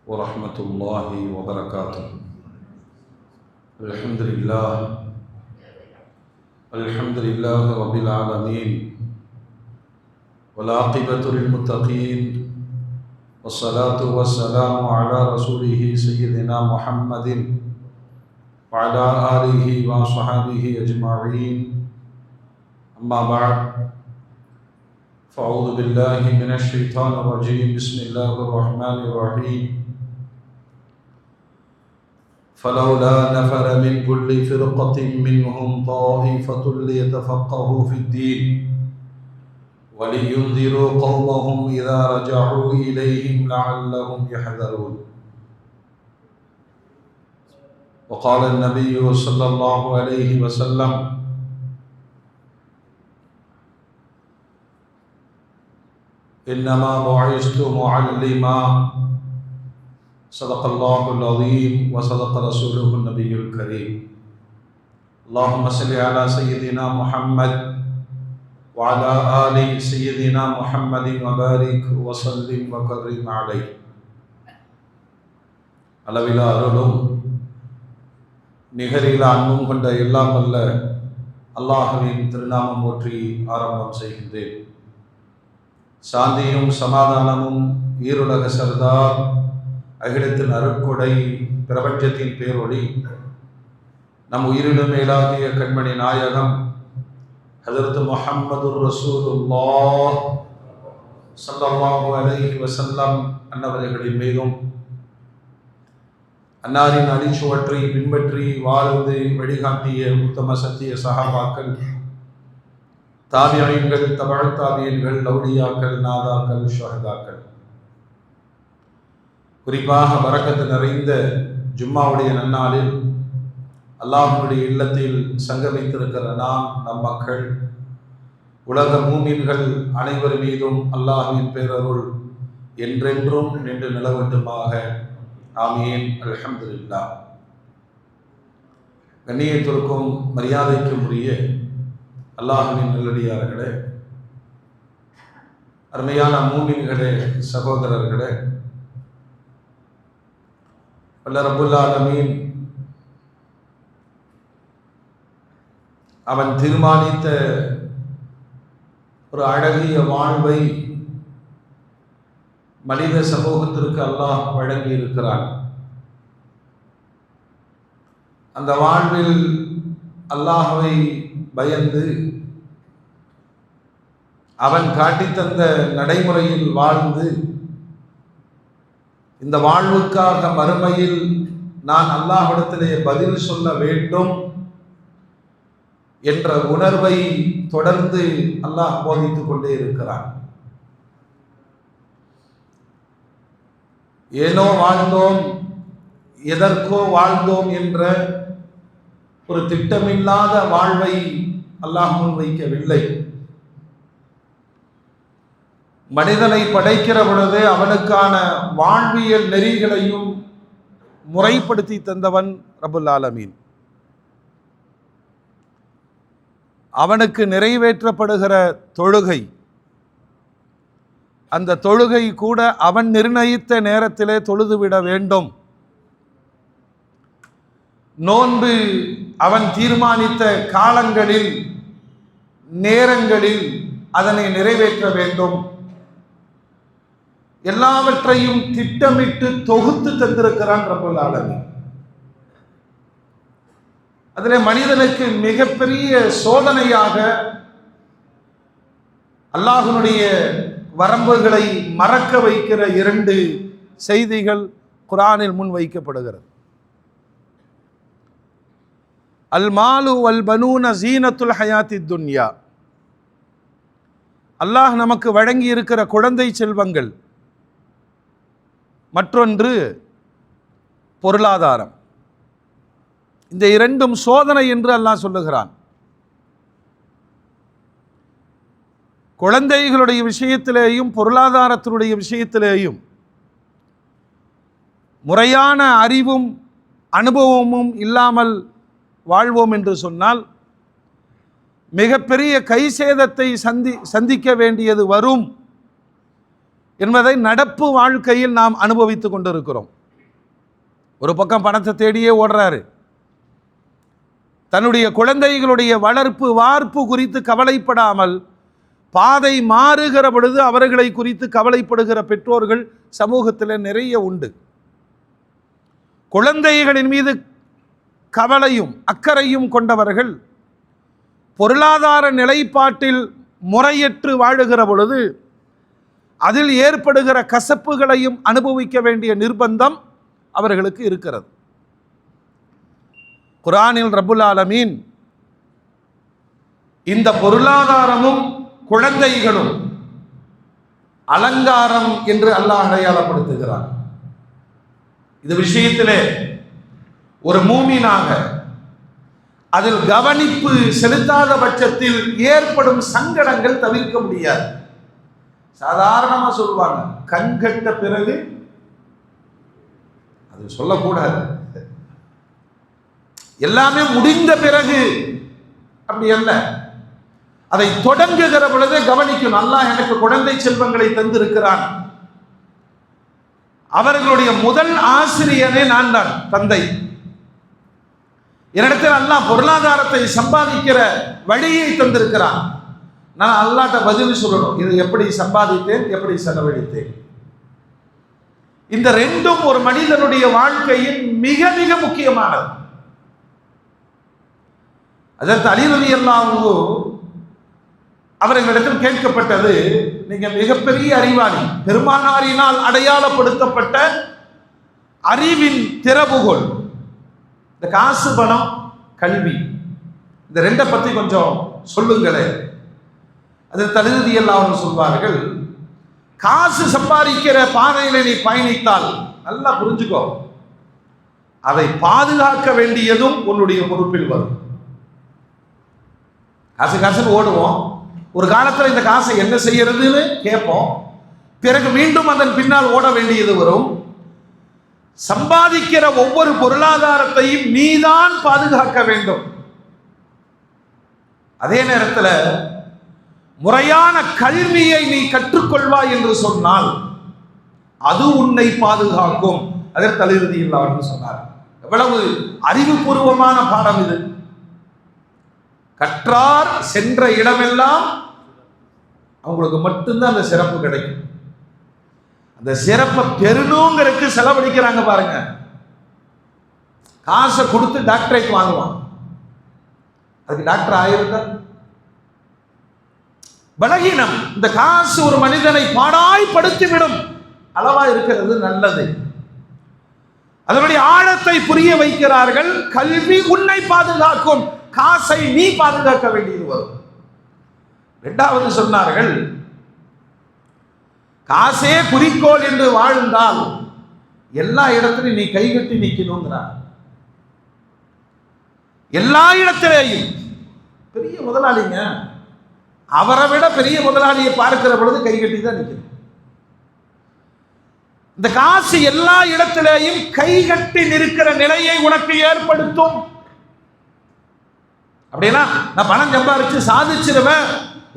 ورحمة الله وبركاته. الحمد لله رب العالمين، والعاقبة للمتقين، والصلاة والسلام على رسوله سيدنا محمد وعلى آله وصحبه أجمعين. أما بعد، فأعوذ بالله من الشيطان الرجيم. بسم الله الرحمن الرحيم. فلولا نفر من كل فرقة منهم طائفة ليتفقهوا في الدين ولينذروا قومهم إذا رجعوا إليهم لعلهم يحذرون. وقال النبي صلى الله عليه وسلم: إنما بعثت معلما. صدق الله العظيم وصدق رسوله النبي الكريم. اللهم صل على سيدنا محمد وعلى آل سيدنا محمد وبارك وسلم وكرم عليه. அளவிலா அருளும் நிகரில அன்பும் கொண்ட எல்லாம் வல்ல அல்லாஹ்வின் திருநாமம் போற்றி ஆரம்பம் செய்கின்றேன். சாந்தியும் சமாதானமும் ஈருலக சர்தார், அகிலத்தின் அருட்கொடை, பிரபஞ்சத்தின் பேரொளி, நம் உயிரினும் மேலாகிய கண்மணி நாயகம் ஹஜ்ரத் முஹம்மதுர் ரசூலுல்லாஹ் ஸல்லல்லாஹு அலைஹி வஸல்லம் அன்னவர்களின் மீதும், அன்னாரின் அடிச்சுவற்றை பின்பற்றி வாழ்ந்து வழிகாட்டிய உத்தம சத்திய சஹாபாக்கள், தாபியீன்கள், தபஅத் தாபியீன்கள், அவுலியாக்கள், நாதாக்கள், ஷுஹதாக்கள், குறிப்பாக பரக்கத்து நிறைந்த ஜும்மாவுடைய நன்னாளில் அல்லாஹ்வுடைய இல்லத்தில் சங்கமித்திருக்கிற நாம், நம் மக்கள், உலக மூமின்கள் அனைவர் மீதும் அல்லாஹ்வின் பேரருள் என்றென்றும் நின்று நிலவட்டுமாக. ஆமீன். அல்ஹம்துலில்லாஹ். கண்ணியத்திற்கும் மரியாதைக்கும் உரிய அல்லாஹ்வின் நல்லடியார்களே, அருமையான மூமின்களே, சகோதரர்களே, வல்ல ரப்புல் ஆலமீன் அவன் தீர்மானித்த ஒரு அழகிய வாழ்வை மனித சமூகத்திற்கு அல்லாஹ் வழங்கி இருக்கிறான். அந்த வாழ்வில் அல்லாஹ்வை பயந்து அவன் காட்டித்தந்த நடைமுறையில் வாழ்ந்து, இந்த வாழ்வுக்காக மறுமையில் நான் அல்லாஹ்விடத்திலே பதில் சொல்ல வேண்டும் என்ற உணர்வை தொடர்ந்து அல்லாஹ் போதித்துக் கொண்டே இருக்கிறான். ஏனோ வாழ்ந்தோம், எதற்கோ வாழ்ந்தோம் என்ற ஒரு திட்டமில்லாத வாழ்வை அல்லாஹ் முன்வைக்கவில்லை. மனிதனை படைக்கிற பொழுது அவனுக்கான வாழ்வியல் நெறிகளையும் முறைப்படுத்தி தந்தவன் ரப்புல் ஆலமீன். அவனுக்கு நிறைவேற்றப்படுகிற தொழுகை, அந்த தொழுகை கூட அவன் நிர்ணயித்த நேரத்திலே தொழுதுவிட வேண்டும். நோன்பு அவன் தீர்மானித்த காலங்களில், நேரங்களில் அதனை நிறைவேற்ற வேண்டும். எல்லாவற்றையும் திட்டமிட்டு தொகுத்து தந்திருக்கிறான் ரப்புல் ஆலமீன். அதிலே மனிதனுக்கு மிகப்பெரிய சோதனையாக அல்லாஹ்வுடைய வரம்புகளை மறக்க வைக்கிற இரண்டு செய்திகள் குர்ஆனில் முன் வைக்கப்படுகிறது. அல் மாலு வல் பனூன ஜீனத்துல் ஹயாத்தித் துன்யா. அல்லாஹ் நமக்கு வழங்கி இருக்கிற குழந்தை செல்வங்கள், மற்றொன்று பொருளாதாரம். இந்த இரண்டும் சோதனை என்று அல்லாஹ் சொல்லுகிறான். குழந்தைகளுடைய விஷயத்திலேயும் பொருளாதாரத்தினுடைய விஷயத்திலேயும் முறையான அறிவும் அனுபவமும் இல்லாமல் வாழ்வோம் என்று சொன்னால் மிகப்பெரிய கை சேதத்தை சந்திக்க வேண்டியது வரும் என்பதை நடப்பு வாழ்க்கையில் நாம் அனுபவித்துக் கொண்டிருக்கிறோம். ஒரு பக்கம் பணத்தை தேடியே ஓடுறாரு, தன்னுடைய குழந்தைகளுடைய வளர்ப்பு வார்ப்பு குறித்து கவலைப்படாமல் பாதை மாறுகிற பொழுது அவர்களை குறித்து கவலைப்படுகிற பெற்றோர்கள் சமூகத்தில் நிறைய உண்டு. குழந்தைகளின் மீது கவலையும் அக்கறையும் கொண்டவர்கள் பொருளாதார நிலைப்பாட்டில் முறையற்று வாழுகிற பொழுது அதில் ஏற்படுகிற கசப்புகளையும் அனுபவிக்க வேண்டிய நிர்பந்தம் அவர்களுக்கு இருக்கிறது. குர்ஆனில் ரப்புல் ஆலமீன் இந்த பொருளாதாரமும் குழந்தைகளும் அலங்காரம் என்று அல்லாஹ் அடையாளப்படுத்துகிறார். இது விஷயத்திலே ஒரு மூமினாக அதில் கவனிப்பு செலுத்தாத பட்சத்தில் ஏற்படும் சங்கடங்கள் தவிர்க்க முடியாது. சாதாரணமா சொல்லுவாங்க, கண்கட்ட பிறகு, அது சொல்லக்கூடாது, எல்லாமே முடிந்த பிறகு அப்படி அல்ல, அதை தொடங்குகிற பொழுதே கவனிக்கணும். அல்லாஹ் எனக்கு குழந்தை செல்வங்களை தந்திருக்கிறான், அவர்களுடைய முதல் ஆசிரியனே நான் தான், தந்தை. என்னிடத்தில் அல்லாஹ் பொருளாதாரத்தை சம்பாதிக்கிற வழியை தந்திருக்கிறான். நான் அல்லாஹ்ட்ட பதில் சொல்லணும், இதை எப்படி சம்பாதித்தேன், எப்படி செலவழித்தேன். இந்த ரெண்டும் ஒரு மனிதனுடைய வாழ்க்கையின் மிக மிக முக்கியமானது. அதற்கு அலி ரலியல்லாஹு அன்ஹு அவர்களிடத்தில் கேட்கப்பட்டது, நீங்க மிகப்பெரிய அறிவாளி, பெருமானாரினால் அடையாளப்படுத்தப்பட்ட அறிவின் திறவுகோல், இந்த காசு பணம் கல்வி, இந்த ரெண்டை பத்தி கொஞ்சம் சொல்லுங்களேன். அதற்கு அலி ரலியல்லாஹு அன்ஹு சொல்வார்கள், காசு சம்பாதிக்கிற பாதையில நீ பயணித்தால் நல்லா புரிஞ்சுக்கோ, அதை பாதுகாக்க வேண்டியதும் உன்னுடைய பொறுப்பில் வரும். காசுன்னு ஓடுவோம், ஒரு காலத்தில் இந்த காசை என்ன செய்யறதுன்னு கேட்போம், பிறகு மீண்டும் அதன் பின்னால் ஓட வேண்டியது வரும். சம்பாதிக்கிற ஒவ்வொரு பொருளாதாரத்தையும் நீதான் பாதுகாக்க வேண்டும். அதே நேரத்தில் முறையான கல்வியை நீ கற்றுக்கொள்வாய் என்று சொன்னால் அது உன்னை பாதுகாக்கும். அதற்கு அலி ரலியல்லாஹு அன்ஹு சொன்னார். எவ்வளவு அறிவுபூர்வமான பாடம் இது! கற்றார் சென்ற இடமெல்லாம் அவங்களுக்கு மட்டும்தான் அந்த சிறப்பு கிடைக்கும். அந்த சிறப்பை பெறணுங்கிறதுக்கு செலவழிக்கிறாங்க பாருங்க. காசை கொடுத்து டாக்டரேட் வாங்குவான், அதுக்கு டாக்டர் ஆயிருந்தா பலகீனம். இந்த காசு ஒரு மனிதனை பாடாய்படுத்திவிடும். அளவா இருக்கிறது நல்லது. அதனுடைய ஆழத்தை புரிய வைக்கிறார்கள். கல்வி உன்னை பாதுகாக்கும், காசை நீ பாதுகாக்க வேண்டியது வரும். இரண்டாவது சொன்னார்கள், காசே குறிக்கோள் என்று வாழ்ந்தால் எல்லா இடத்திலும் நீ கைகட்டி நிற்கணுங்கிறார். எல்லா இடத்திலேயும் பெரிய முதலாளிங்க, அவரை விட பெரிய முதலாளியை பார்க்கிற பொழுது கைகட்டி தான் நிற்கணும். இந்த காசு எல்லா இடத்திலேயும் கைகட்டி நிற்கிற நிலையை உனக்கு ஏற்படுத்தும். அப்படின்னா நான் பணம் சம்பாதிச்சு சாதிச்சிருவேன்,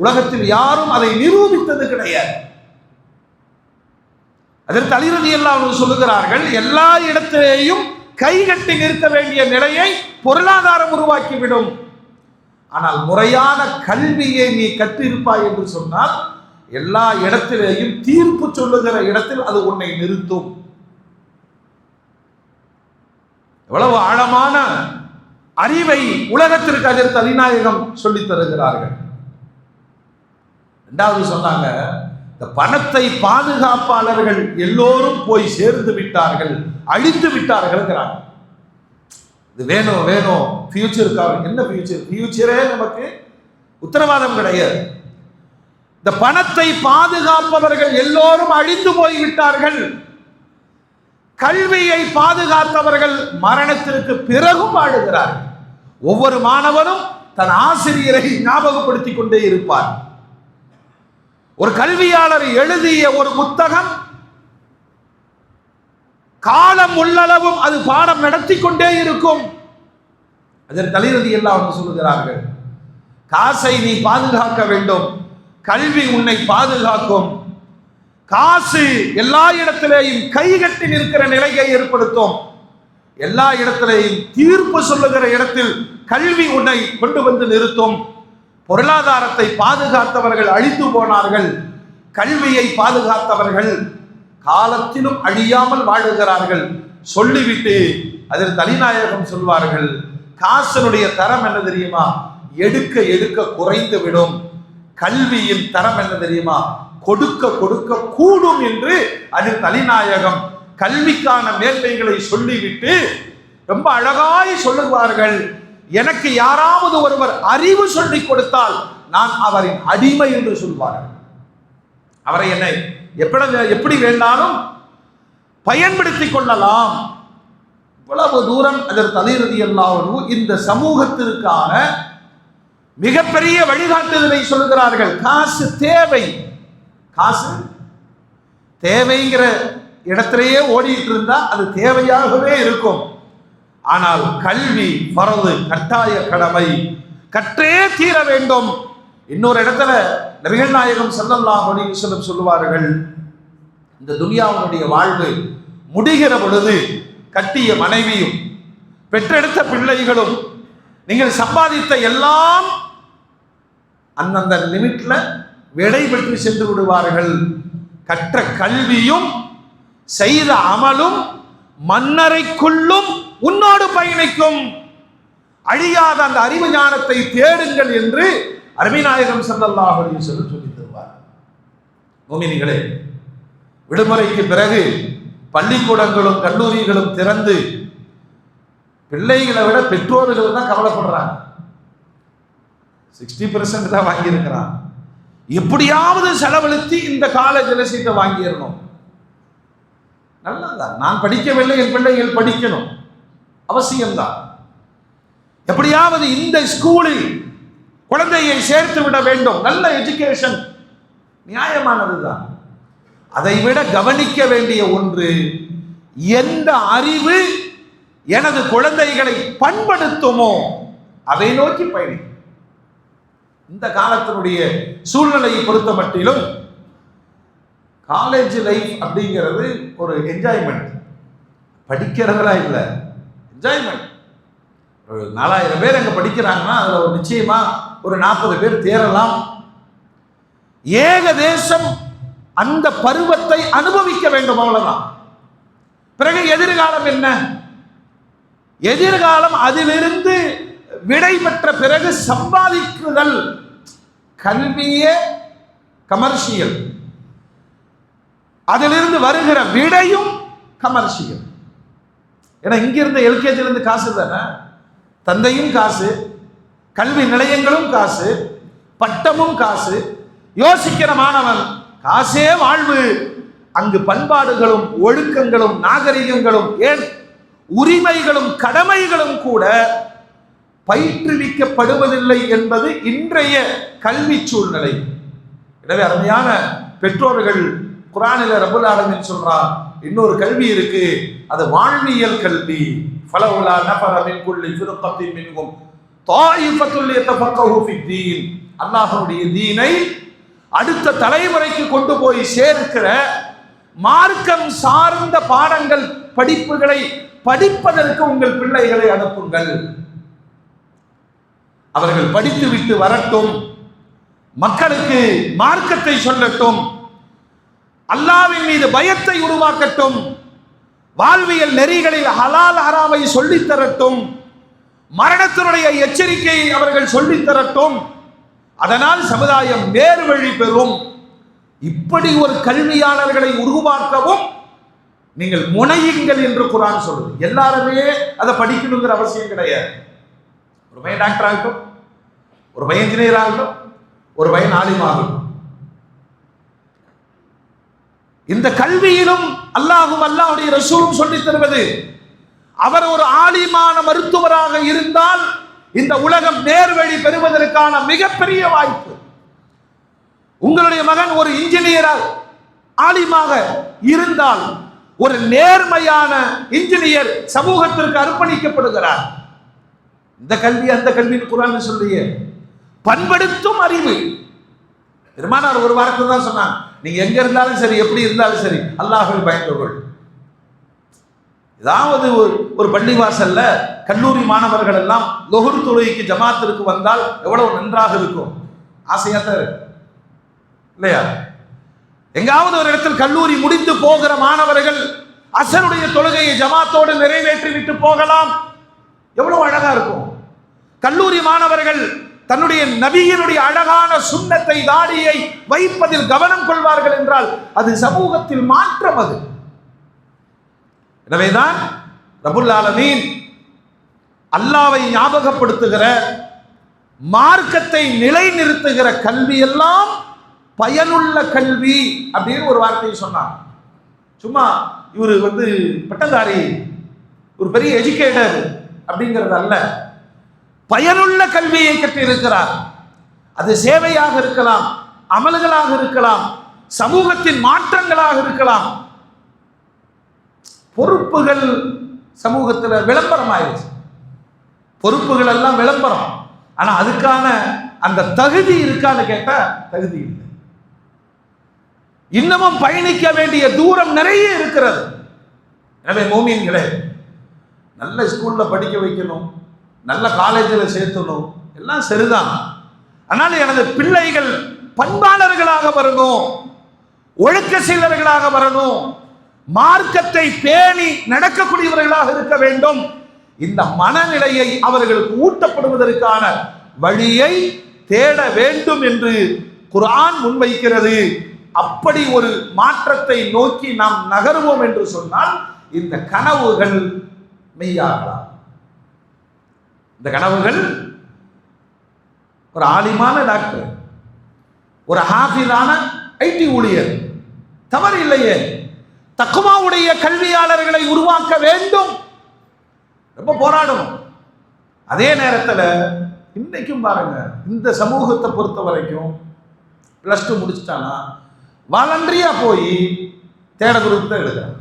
உலகத்தில் யாரும் அதை நிரூபித்தது கிடையாது. அதற்கு அலி ரலியல்லாஹு அன்ஹு சொல்லுகிறார்கள், எல்லா இடத்திலேயும் கைகட்டி நிற்க வேண்டிய நிலையை பொருளாதாரம் உருவாக்கிவிடும். ஆனால் முறையான கல்வியை நீ கற்றிருப்பாய் என்று சொன்னால் எல்லா இடத்திலேயும் தீர்ப்பு சொல்லுகிற இடத்தில் அது உன்னை நிறுத்தும். எவ்வளவு ஆழமான அறிவை உலகத்திற்கு அதற்கு அலிநாயகம் சொல்லித் தருகிறார்கள். இரண்டாவது சொன்னாங்க, இந்த பணத்தை பாதுகாப்பாளர்கள் எல்லோரும் போய் சேர்ந்து விட்டார்கள், அழித்து விட்டார்கள். இது வேணும் வேணும் ஃபியூச்சருக்காக. என்ன ஃபியூச்சர்? ஃபியூச்சரே நமக்கு உத்தரவாதம் கிடையாது. இந்த பணத்தை பாதுகாப்பவர்கள் எல்லோரும் அழிந்து போய்விட்டார்கள். கல்வியை பாதுகாத்தவர்கள் மரணத்திற்கு பிறகும் வாழுகிறார்கள். ஒவ்வொரு மாணவனும் தன் ஆசிரியரை ஞாபகப்படுத்திக் கொண்டே இருப்பார். ஒரு கல்வியாளர் எழுதிய ஒரு புத்தகம் காலம் உள்ளளவும் அது பாடம் நடத்தி கொண்டே இருக்கும். அதற்கு அலி ரலியல்லாஹு அன்ஹு சொல்லுகிறார்கள், காசை நீ பாதுகாக்க வேண்டும், கல்வி உன்னை பாதுகாக்கும். காசு எல்லா இடத்திலேயும் கைகட்டி நிற்கிற நிலையை ஏற்படுத்தும். எல்லா இடத்திலையும் தீர்ப்பு சொல்லுகிற இடத்தில் கல்வி உன்னை கொண்டு வந்து நிறுத்தும். பொருளாதாரத்தை பாதுகாத்தவர்கள் அழித்து போனார்கள், கல்வியை பாதுகாத்தவர்கள் காலத்திலும் அழியாமல் வாழுகிறார்கள். சொல்லிவிட்டு அதில் தலைநாயகம் சொல்வார்கள், காசனுடைய தரம் என்ன தெரியுமா? எடுக்க எடுக்க குறைந்து விடும். கல்வியின் தரம் என்ன தெரியுமா? கொடுக்க கொடுக்க கூடும் என்று அதில் தலைநாயகம் கல்விக்கான மேன்மைகளை சொல்லிவிட்டு ரொம்ப அழகாய் சொல்லுவார்கள். எனக்கு யாராவது ஒருவர் அறிவு சொல்லிக் கொடுத்தால் நான் அவரின் அடிமை என்று சொல்வார்கள். அவரை என்னை எப்படி வேண்டாலும் பயன்படுத்திக் கொள்ளலாம். இவ்வளவு தூரம் அதற்கு ரலியல்லாஹு இந்த சமூகத்திற்கான மிகப்பெரிய வழிகாட்டுதலை சொல்கிறார்கள். காசு தேவை, காசு தேவைங்கிற இடத்திலேயே ஓடிட்டு இருந்தா அது தேவையாகவே இருக்கும். ஆனால் கல்வி ஃபர்து, கட்டாய கடமை, கற்றே தீர வேண்டும். இன்னொரு இடத்துல நபிகள் நாயகம் ஸல்லல்லாஹு அலைஹி வஸல்லம் சொல்லுவார்கள், இந்த துனியாவுடைய வாழ்வு முடிகிற பொழுது கட்டிய மனைவியும் பெற்றெடுத்த பிள்ளைகளும் நீங்கள் சம்பாதித்த எல்லாம் அந்தந்த லிமிட்ல விடை பெற்று சென்று விடுவார்கள். கற்ற கல்வியும் செய்த அமலும் மன்னரைக்குள்ளும் உன்னோடு பயணிக்கும். அழியாத அந்த அறிவு ஞானத்தை தேடுங்கள் என்று அருமைநாயகம் ஸல்லல்லாஹு அலைஹி வஸல்லம் சொல்லி தருவார். முஃமினீங்களே, விடுமுறைக்கு பிறகு பள்ளிக்கூடங்களும் கல்லூரிகளும் திறந்து பிள்ளைகளை விட பெற்றோர்கள் தான் கவலைப்படுறாங்க. 60% தான் வாங்கியிருக்கிறான். எப்படியாவது செலவழித்து இந்த காலேஜில் சீட்டை வாங்கிடணும். நல்லதான், நான் படிக்கவில்லை, என் பிள்ளைகள் படிக்கணும், அவசியம்தான். எப்படியாவது இந்த ஸ்கூலில் குழந்தையை சேர்த்து விட வேண்டும், நல்ல எஜுகேஷன், நியாயமானதுதான். அதை விட கவனிக்க வேண்டிய ஒன்று, எந்த அறிவு எனது குழந்தைகளை பண்படுத்துமோ அதை நோக்கி பயணிக்கும். இந்த காலத்தினுடைய சூழ்நிலையை பொறுத்த மட்டிலும் காலேஜ் லைஃப் அப்படிங்கிறது ஒரு என்ஜாய்மெண்ட், படிக்கிறதா இல்லை, என்ஜாய்மெண்ட். ஒரு 4000 பேர் அங்கே படிக்கிறாங்கன்னா அதில் ஒரு நிச்சயமா ஒரு 40 பேர் தேரலாம். ஏக தேசம் அந்த பருவத்தை அனுபவிக்க வேண்டும், அவ்வளவுதான். பிறகு எதிர்காலம் என்ன? எதிர்காலம் அதிலிருந்து விடை பெற்ற பிறகு சம்பாதிக்குதல். கல்வியே கமர்ஷியல், அதிலிருந்து வருகிற விடையும் கமர்ஷியல். ஏன்னா இங்கிருந்து எல்கேஜிலிருந்து காசு தானே, தந்தையும் காசு, கல்வி நிலையங்களும் காசு, பட்டமும் காசு. யோசிக்கிற மாணவன் காசே வாழ்வு. அங்கு பண்பாடுகளும் ஒழுக்கங்களும் நாகரிகங்களும் ஏன் உரிமைகளும் கடமைகளும் கூட பயிற்றுவிக்கப்படுவதில்லை என்பது இன்றைய கல்வி சூழ்நிலை. எனவே அருமையான பெற்றோர்கள், குர்ஆனில் ரப்பல் ஆலமீன் சொல்றான், இன்னொரு கல்வி இருக்கு, அது வாழ்வியல் கல்வி. ஃபலவுலா நஃபர மின் குல்லி ஃபிர்கத்தின் மின்ஹும் தாயிஃபத்துல் யதஃபக்கஹு ஃபித்தீன். அல்லாஹ்வுடைய தீனை அடுத்த தலைமுறைக்கு கொண்டு போய் சேர்க்கிற மார்க்கம் சார்ந்த பாடங்கள் படிப்புகளை படிப்பதற்கு உங்கள் பிள்ளைகளை அனுப்புங்கள். அவர்கள் படித்துவிட்டு வரட்டும், மக்களுக்கு மார்க்கத்தை சொல்லட்டும், அல்லாஹ்வின் மீது பயத்தை உருவாக்கட்டும், வாழ்வியல் நெறிகளில் ஹலால் ஹராமை சொல்லித் தரட்டும், மரணத்தினுடைய எச்சரிக்கையை அவர்கள் சொல்லித் தரட்டும். அதனால் சமுதாயம் நேர்வழி பெறும். இப்படி ஒரு கல்வியாளர்களை உருவாக்கவும் நீங்கள் முனையுங்கள் என்று குர்ஆன் சொல்லுது. எல்லாருமே அதை படிக்கணுங்கிற அவசியம் கிடையாது. ஒரு பையன் டாக்டர் ஆகட்டும், ஒரு பையன் இன்ஜினியர் ஆகட்டும், ஒரு பையன் ஆலிம் ஆகட்டும். இந்த கல்வியிலும் அல்லாஹ்வும் அல்லாஹ்வுடைய ரசூலும் சொல்லித் தருவது, அவர் ஒரு ஆலிமான மருத்துவராக இருந்தால் இந்த உலகம் நேர்வழி பெறுவதற்கான மிகப்பெரிய வாய்ப்பு. உங்களுடைய மகன் ஒரு இன்ஜினியராக ஆலிமாக இருந்தால் ஒரு நேர்மையான இன்ஜினியர் சமூகத்திற்கு அர்ப்பணிக்கப்படுகிறார். இந்த கல்வி அந்த கல்வின்னு குர்ஆன் சொல்லிய பண்படுத்தும் அறிவு. பெருமானார் ஒரு வார்த்தை தான் சொன்னாங்க, நீங்க எங்க இருந்தாலும் சரி, எப்படி இருந்தாலும் சரி, அல்லாஹ்வை பயந்து கொள். ஏதாவது ஒரு பள்ளிவாசல்ல கல்லூரி மாணவர்கள் எல்லாம் லொஹர் தொழுகைக்கு ஜமாத்திற்கு வந்தால் எவ்வளவு நன்றாக இருக்கும், ஆசையா தான் இருக்கு இல்லையா? எங்காவது ஒரு இடத்தில் கல்லூரி முடிந்து போகிற மாணவர்கள் அசருடைய தொழுகையை ஜமாத்தோடு நிறைவேற்றி விட்டு போகலாம், எவ்வளவு அழகா இருக்கும். கல்லூரி மாணவர்கள் தன்னுடைய நபியினுடைய அழகான சுன்னத்தை தாடியை வைப்பதில் கவனம் கொள்வார்கள் என்றால் அது சமூகத்தில் மாற்றம். அது எனவேதான் ரப்புல் ஆலமீன் அல்லாஹ்வை ஞாபகப்படுத்துகிற, மார்க்கத்தை நிலைநிறுத்துகிற கல்வி எல்லாம் பயனுள்ள கல்வி அப்படின்னு ஒரு வார்த்தையை சொன்னார். சும்மா இவர் பட்டதாரி, ஒரு பெரிய எஜுகேட்டர் அப்படிங்கிறது அல்ல, பயனுள்ள கல்வியை கற்றிருக்கிறார். அது சேவையாக இருக்கலாம், அமல்களாக இருக்கலாம், சமூகத்தின் மாற்றங்களாக இருக்கலாம். பொறுப்புகள் சமூகத்தில் விளம்பரம் ஆயிடுச்சு, பொறுப்புகள் எல்லாம் விளம்பரம். ஆனா அதுக்கான அந்த தகுதி இருக்கான்னு கேட்டா தகுதி இல்லை. இன்னமும் பயணிக்க வேண்டிய தூரம் நிறைய இருக்கிறது. எனவே மோமீன்களே, நல்ல ஸ்கூல்ல படிக்க வைக்கணும், நல்ல காலேஜில் சேர்த்தணும், எல்லாம் சரிதான். ஆனால் எனது பிள்ளைகள் பண்பாளர்களாக வரணும், ஒழுக்க சீலர்களாக வரணும், மார்க்கத்தை பேணி நடக்கக்கூடியவர்களாக இருக்க வேண்டும். இந்த மனநிலையை அவர்களுக்கு ஊட்டப்படுவதற்கான வழியை தேட வேண்டும் என்று குர்ஆன் முன்வைக்கிறது. அப்படி ஒரு மாற்றத்தை நோக்கி நாம் நகர்வோம் என்று சொன்னால் இந்த கனவுகள் மெய்யாகலாம். இந்த கனவுகள், ஒரு ஆலிமான டாக்டர், ஒரு ஹாஃபிஸான ஐடி ஊழியர், தவறு இல்லையே. தக்வாவுடைய கல்வியாளர்களை உருவாக்க வேண்டும், ரொம்ப போராடணும். அதே நேரத்தில் இன்னைக்கும் பாருங்க, இந்த சமூகத்தை பொறுத்த வரைக்கும் +2 முடிச்சுட்டானா வாலண்டரியா போய் தேட குரூப் தான் எடுக்கிறாங்க.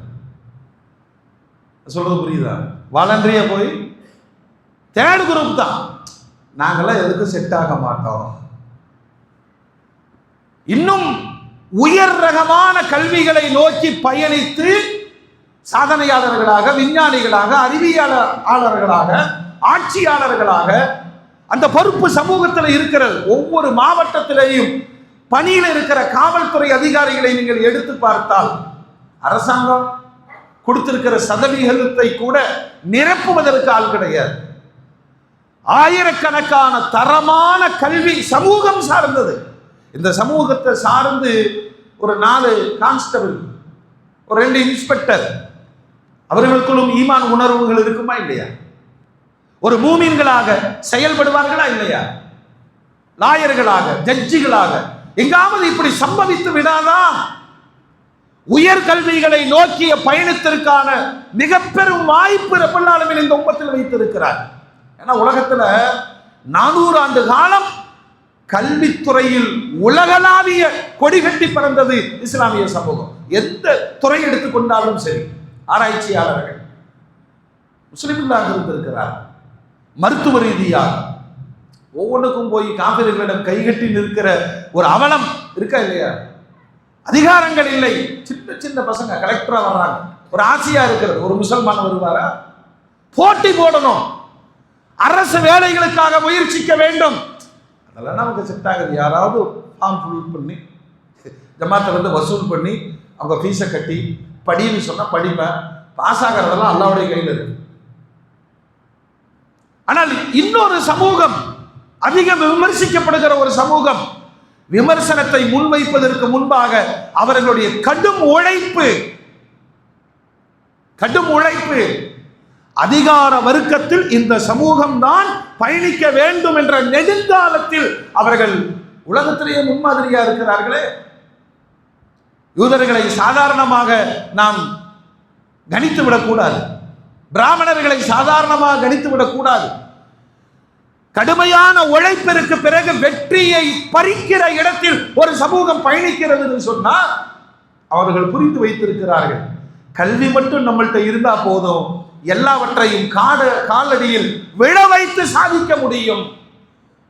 சொல்றது புரியுதா? வாலண்டரியா போய் தேர்ட் குரூப் தான். நாங்கெல்லாம் எதுக்கும் செட் ஆக மாட்டோம். இன்னும் உயர் ரகமான கல்விகளை நோக்கி பயணித்து சாதனையாளர்களாக, விஞ்ஞானிகளாக, அறிவியலாளர்களாக, ஆட்சியாளர்களாக அந்த பொறுப்பு சமூகத்தில் இருக்கிறது. ஒவ்வொரு மாவட்டத்திலேயும் பணியில் இருக்கிற காவல்துறை அதிகாரிகளை நீங்கள் எடுத்து பார்த்தால் அரசாங்கம் கொடுத்திருக்கிற சதவீதத்தை கூட நிரப்புவதற்கு ஆள் கிடையாது. ஆயிரக்கணக்கான தரமான கல்வி சமூகம் சார்ந்தது. இந்த சமூகத்தை சார்ந்து ஒரு 4 கான்ஸ்டபிள், ஒரு 2 இன்ஸ்பெக்டர், அவர்களுக்குள்ளும் ஈமான் உணர்வுகள் இருக்குமா இல்லையா? ஒரு மூமின்களாக செயல்படுவார்களா இல்லையா? லாயர்களாக, ஜட்ஜிகளாக எங்காவது இப்படி சம்பவித்து விடாதா? உயர் கல்விகளை நோக்கிய பயணத்திற்கான மிக பெரும் வாய்ப்பு ரப்பல் ஆலமீன் இந்த உம்மத்தில் வைத்திருக்கிறார். ஏன்னா உலகத்துல 400 ஆண்டு காலம் கல்வித்துறையில் உலகளாவிய கொடிகட்டி பறந்தது இஸ்லாமிய சமூகம். எந்த துறை எடுத்துக்கொண்டாலும் சரி, ஆராய்ச்சியாளர்கள் முஸ்லிம்களாக இருந்திருக்கிறார். மருத்துவ ரீதியாக ஒவ்வொன்றுக்கும் போய் காபிர்களிடம் கைகட்டி நிற்கிற ஒரு அவலம் இருக்கா இல்லையா? அதிகாரங்கள் இல்லை, சின்ன சின்ன பசங்க கலெக்டரா வர்றாங்க. ஒரு ஆசையா இருக்கிறது, ஒரு முசல்மான் வருவாரா? போட்டி போடணும், அரசு வேலைகளுக்காக முயற்சிக்க வேண்டும். அதெல்லாம் நமக்கு செட் ஆகுது. யாராவது ஃபார்ம் ஃபில் பண்ணி ஜமாத்தை வசூல் பண்ணி அவங்க ஃபீஸை கட்டி படின்னு சொன்னால் படிப்பேன். பாஸ் ஆகிறதெல்லாம் அல்லாஹ்வுடைய கையில் இருக்கு. ஆனால் இன்னொரு சமூகம், அதிகம் விமர்சிக்கப்படுகிற ஒரு சமூகம், விமர்சனத்தை முன்வைப்பதற்கு முன்பாக அவர்களுடைய கடும் உழைப்பு அதிகார வர்க்கத்தில் இந்த சமூகம் தான் பயணிக்க வேண்டும் என்ற நெடுங்காலத்தில் அவர்கள் உலகத்திலேயே முன்மாதிரியா இருக்கிறார்களே. யூதர்களை சாதாரணமாக நாம் கணித்து விடக்கூடாது, பிராமணர்களை சாதாரணமாக கணித்து விடக்கூடாது. கடுமையான உழைப்பிற்கு பிறகு வெற்றியை பறிக்கிற இடத்தில் ஒரு சமூகம் பயணிக்கிறது என்று சொன்னால் அவர்கள் புரிந்து வைத்திருக்கிறார்கள். கல்வி மட்டும் நம்மள்கிட்ட இருந்தா போதும், எல்லாவற்றையும் காலடியில் விழ வைத்து சாதிக்க முடியும்.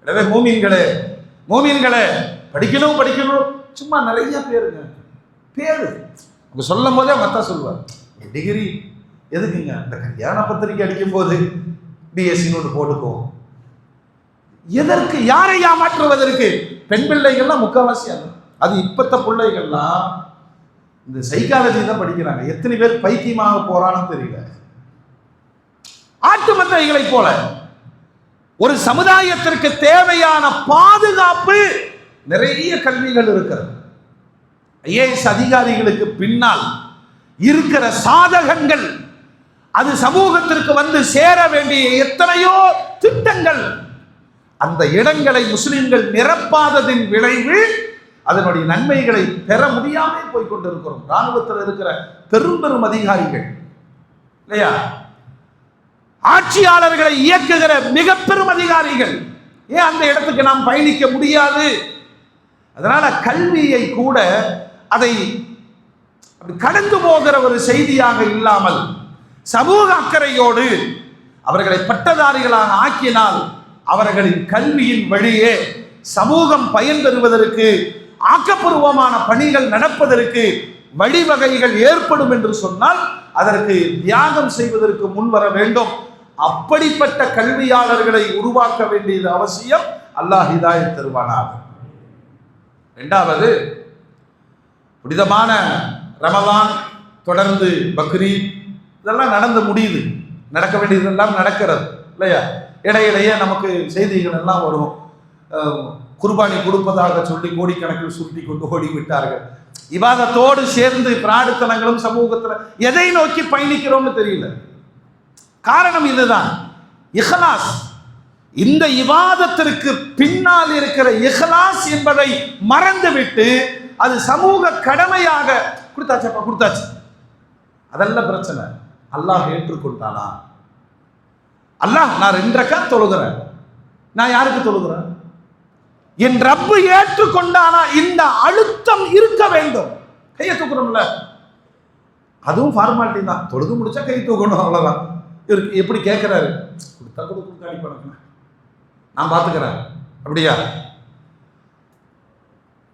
எனவே மூமின்களே படிக்கணும். சும்மா நிறைய பேரு அவங்க சொல்லும் போதே மத்தா சொல்லுவார், டிகிரி எதுக்குங்க? இந்த கல்யாண பத்திரிக்கை அடிக்கும் போது பிஎஸ்சின்னு ஒன்று போட்டுக்குவோம். எதற்கு? யாரை ஏமாற்றுவதற்கு? பெண் பிள்ளைகள்லாம் முக்கால்வாசி அது இப்பத்த பிள்ளைகள்லாம் இந்த சைக்காலஜி தான் படிக்கிறாங்க. எத்தனை பேர் பைத்தியமாக போறான்னு தெரியல. ஆட்டு மந்தைகளை போல ஒரு சமுதாயத்திற்கு தேவையான பாதுகாப்பு நிறைய கல்விகள் இருக்கிறது. ஐஏஎஸ் அதிகாரிகளுக்கு பின்னால் இருக்கிற சாதகங்கள், அது சமூகத்திற்கு வந்து சேர வேண்டிய எத்தனையோ திட்டங்கள், அந்த இடங்களை முஸ்லிம்கள் நிரப்பாததின் விளைவு அதனுடைய நன்மைகளை பெற முடியாமல் போய்கொண்டிருக்கிறோம். ராணுவத்தில் இருக்கிற பெரும் பெரும் அதிகாரிகள் இல்லையா, ஆட்சியாளர்களை இயக்குகிற மிக பெரும் அதிகாரிகள், ஏன் அந்த இடத்துக்கு நாம் பயணிக்க முடியாது? அதனால கல்வியை கூட அதை கடந்து போகிற ஒரு செய்தியாக இல்லாமல் சமூக அக்கறையோடு அவர்களை பட்டதாரிகளாக ஆக்கினால் அவர்களின் கல்வியின் வழியே சமூகம் பயன்பெறுவதற்கு, ஆக்கப்பூர்வமான பணிகள் நடப்பதற்கு வழிவகைகள் ஏற்படும் என்று சொன்னால் அதற்கு தியாகம் செய்வதற்கு முன்வர வேண்டும். அப்படிப்பட்ட கல்வியாளர்களை உருவாக்க வேண்டியது அவசியம். அல்லாஹ் ஹிதாயத் தருவானாக. இரண்டாவது, புனிதமான ரமலான், தொடர்ந்து பக்ரீத், இதெல்லாம் நடந்து முடியுது. நடக்க வேண்டியதெல்லாம் நடக்கிறது இல்லையா? இடையிடையே நமக்கு செய்திகள் எல்லாம் வரும். குர்பானி கொடுப்பதாக சொல்லி கோடிக்கணக்கில் சுருட்டி கொண்டு ஓடிவிட்டார்கள். இபாதத்தோடு சேர்ந்து பிரார்த்தனைகளும் சமூகத்தில் எதை நோக்கி பயணிக்கிறோம்னு தெரியல. காரணம் இதுதான், இஹ்லாஸ். இந்த இபாதத்திற்கு பின்னால் இருக்கிற இஹ்லாஸ் என்பதை மறந்துவிட்டு அது சமூக கடமையாக கொடுத்தாச்சப்பா கொடுத்தாச்சு, அதெல்லாம் பிரச்சனை. அல்லாஹ் ஏற்றுக்கொண்டானா? அல்லாஹ், நான் 2 ரக்காத் தொழுகிறேன், நான் யாருக்கு தொழுகிறேன்? என் ரப்பு ஏற்றுக்கொண்டானா? இந்த அழுத்தம் இருக்க வேண்டும். கையை தூக்குறோம்ல, அதுவும் ஃபார்மாலிட்டி தான். தொழுது முடிச்சா கை தூக்கணும், அவ்வளவுதான். எப்படி கேட்கிறாரு? கொடுத்தா கொடுக்க அனுப்பணும், நான் பார்த்துக்கிறேன். அப்படியா?